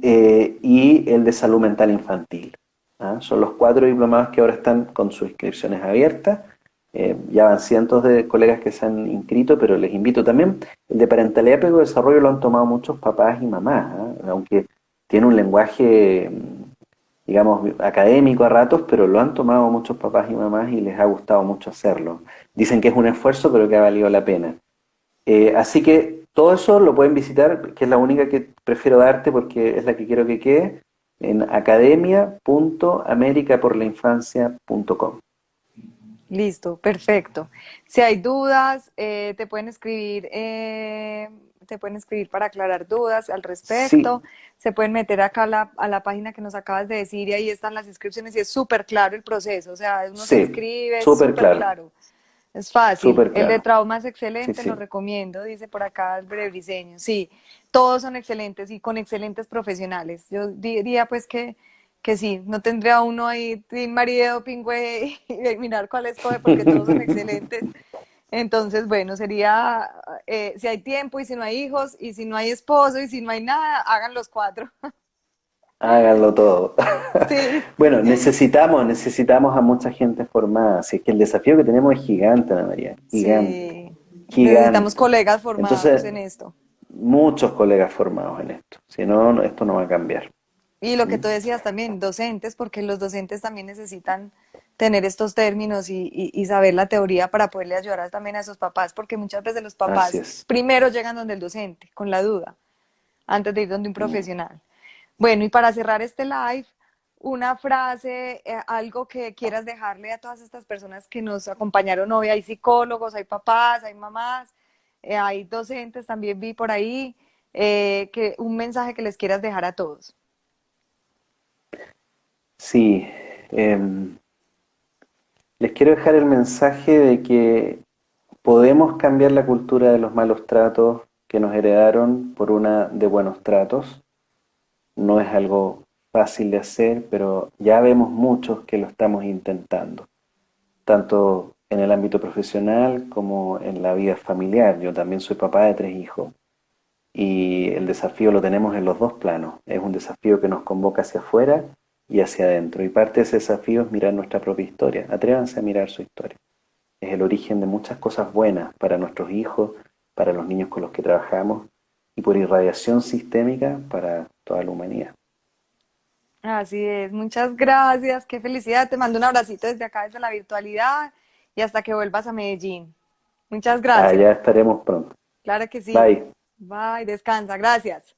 y el de salud mental infantil. ¿ah? Son los 4 diplomados que ahora están con sus inscripciones abiertas. Ya van cientos de colegas que se han inscrito, pero les invito también. El de parentalidad y desarrollo lo han tomado muchos papás y mamás, ¿ah? Aunque tiene un lenguaje, digamos, académico a ratos, pero lo han tomado muchos papás y mamás y les ha gustado mucho hacerlo. Dicen que es un esfuerzo, pero que ha valido la pena. Así que todo eso lo pueden visitar, que es la única que prefiero darte porque es la que quiero que quede, en academia.americaporlainfancia.com. Listo, perfecto. Si hay dudas, te pueden escribir para aclarar dudas al Sí, respecto. Se pueden meter acá a la página que nos acabas de decir y ahí están las inscripciones y es súper claro el proceso. O sea, uno se sí, inscribe, es súper súper claro, claro. Es fácil. súper El de claro. trauma es Sí, excelente, lo sí. recomiendo, dice por acá el breviseño. Sí, todos son excelentes y con excelentes profesionales. Yo diría pues que sí, no tendría uno ahí Team marido, pingüe y mirar cuál escoge porque todos son excelentes. Entonces, bueno, sería si hay tiempo y si no hay hijos y si no hay esposo y si no hay nada, hagan los cuatro. Háganlo todo. Sí, Bueno, necesitamos a mucha gente formada. Así es que el desafío que tenemos es gigante, Ana María. Gigante. sí. Necesitamos Gigante. colegas formados Entonces, en esto. muchos colegas formados en esto. Si no, esto no va a cambiar. Y lo que ¿Mm? tú decías también, docentes, porque los docentes también necesitan tener estos términos y saber la teoría para poderle ayudar también a esos papás, porque muchas veces los Así papás es. primero llegan donde el docente, con la duda, antes de ir donde un Mm. profesional. Bueno, y para cerrar este live, una frase, algo que quieras dejarle a todas estas personas que nos acompañaron hoy. Hay psicólogos, hay papás, hay mamás, hay docentes, también vi por ahí, que un mensaje que les quieras dejar a todos. Sí. Les quiero dejar el mensaje de que podemos cambiar la cultura de los malos tratos que nos heredaron por una de buenos tratos. No es algo fácil de hacer, pero ya vemos muchos que lo estamos intentando, tanto en el ámbito profesional como en la vida familiar. Yo también soy papá de 3 hijos y el desafío lo tenemos en los dos planos. Es un desafío que nos convoca hacia afuera y hacia adentro. Y parte de ese desafío es mirar nuestra propia historia. Atrévanse a mirar su historia. Es el origen de muchas cosas buenas para nuestros hijos, para los niños con los que trabajamos y por irradiación sistémica para toda la humanidad. Así es, muchas gracias, qué felicidad. Te mando un abracito desde acá, desde la virtualidad y hasta que vuelvas a Medellín. Muchas Allá gracias. estaremos pronto. Claro que sí. Bye. Bye, descansa, gracias.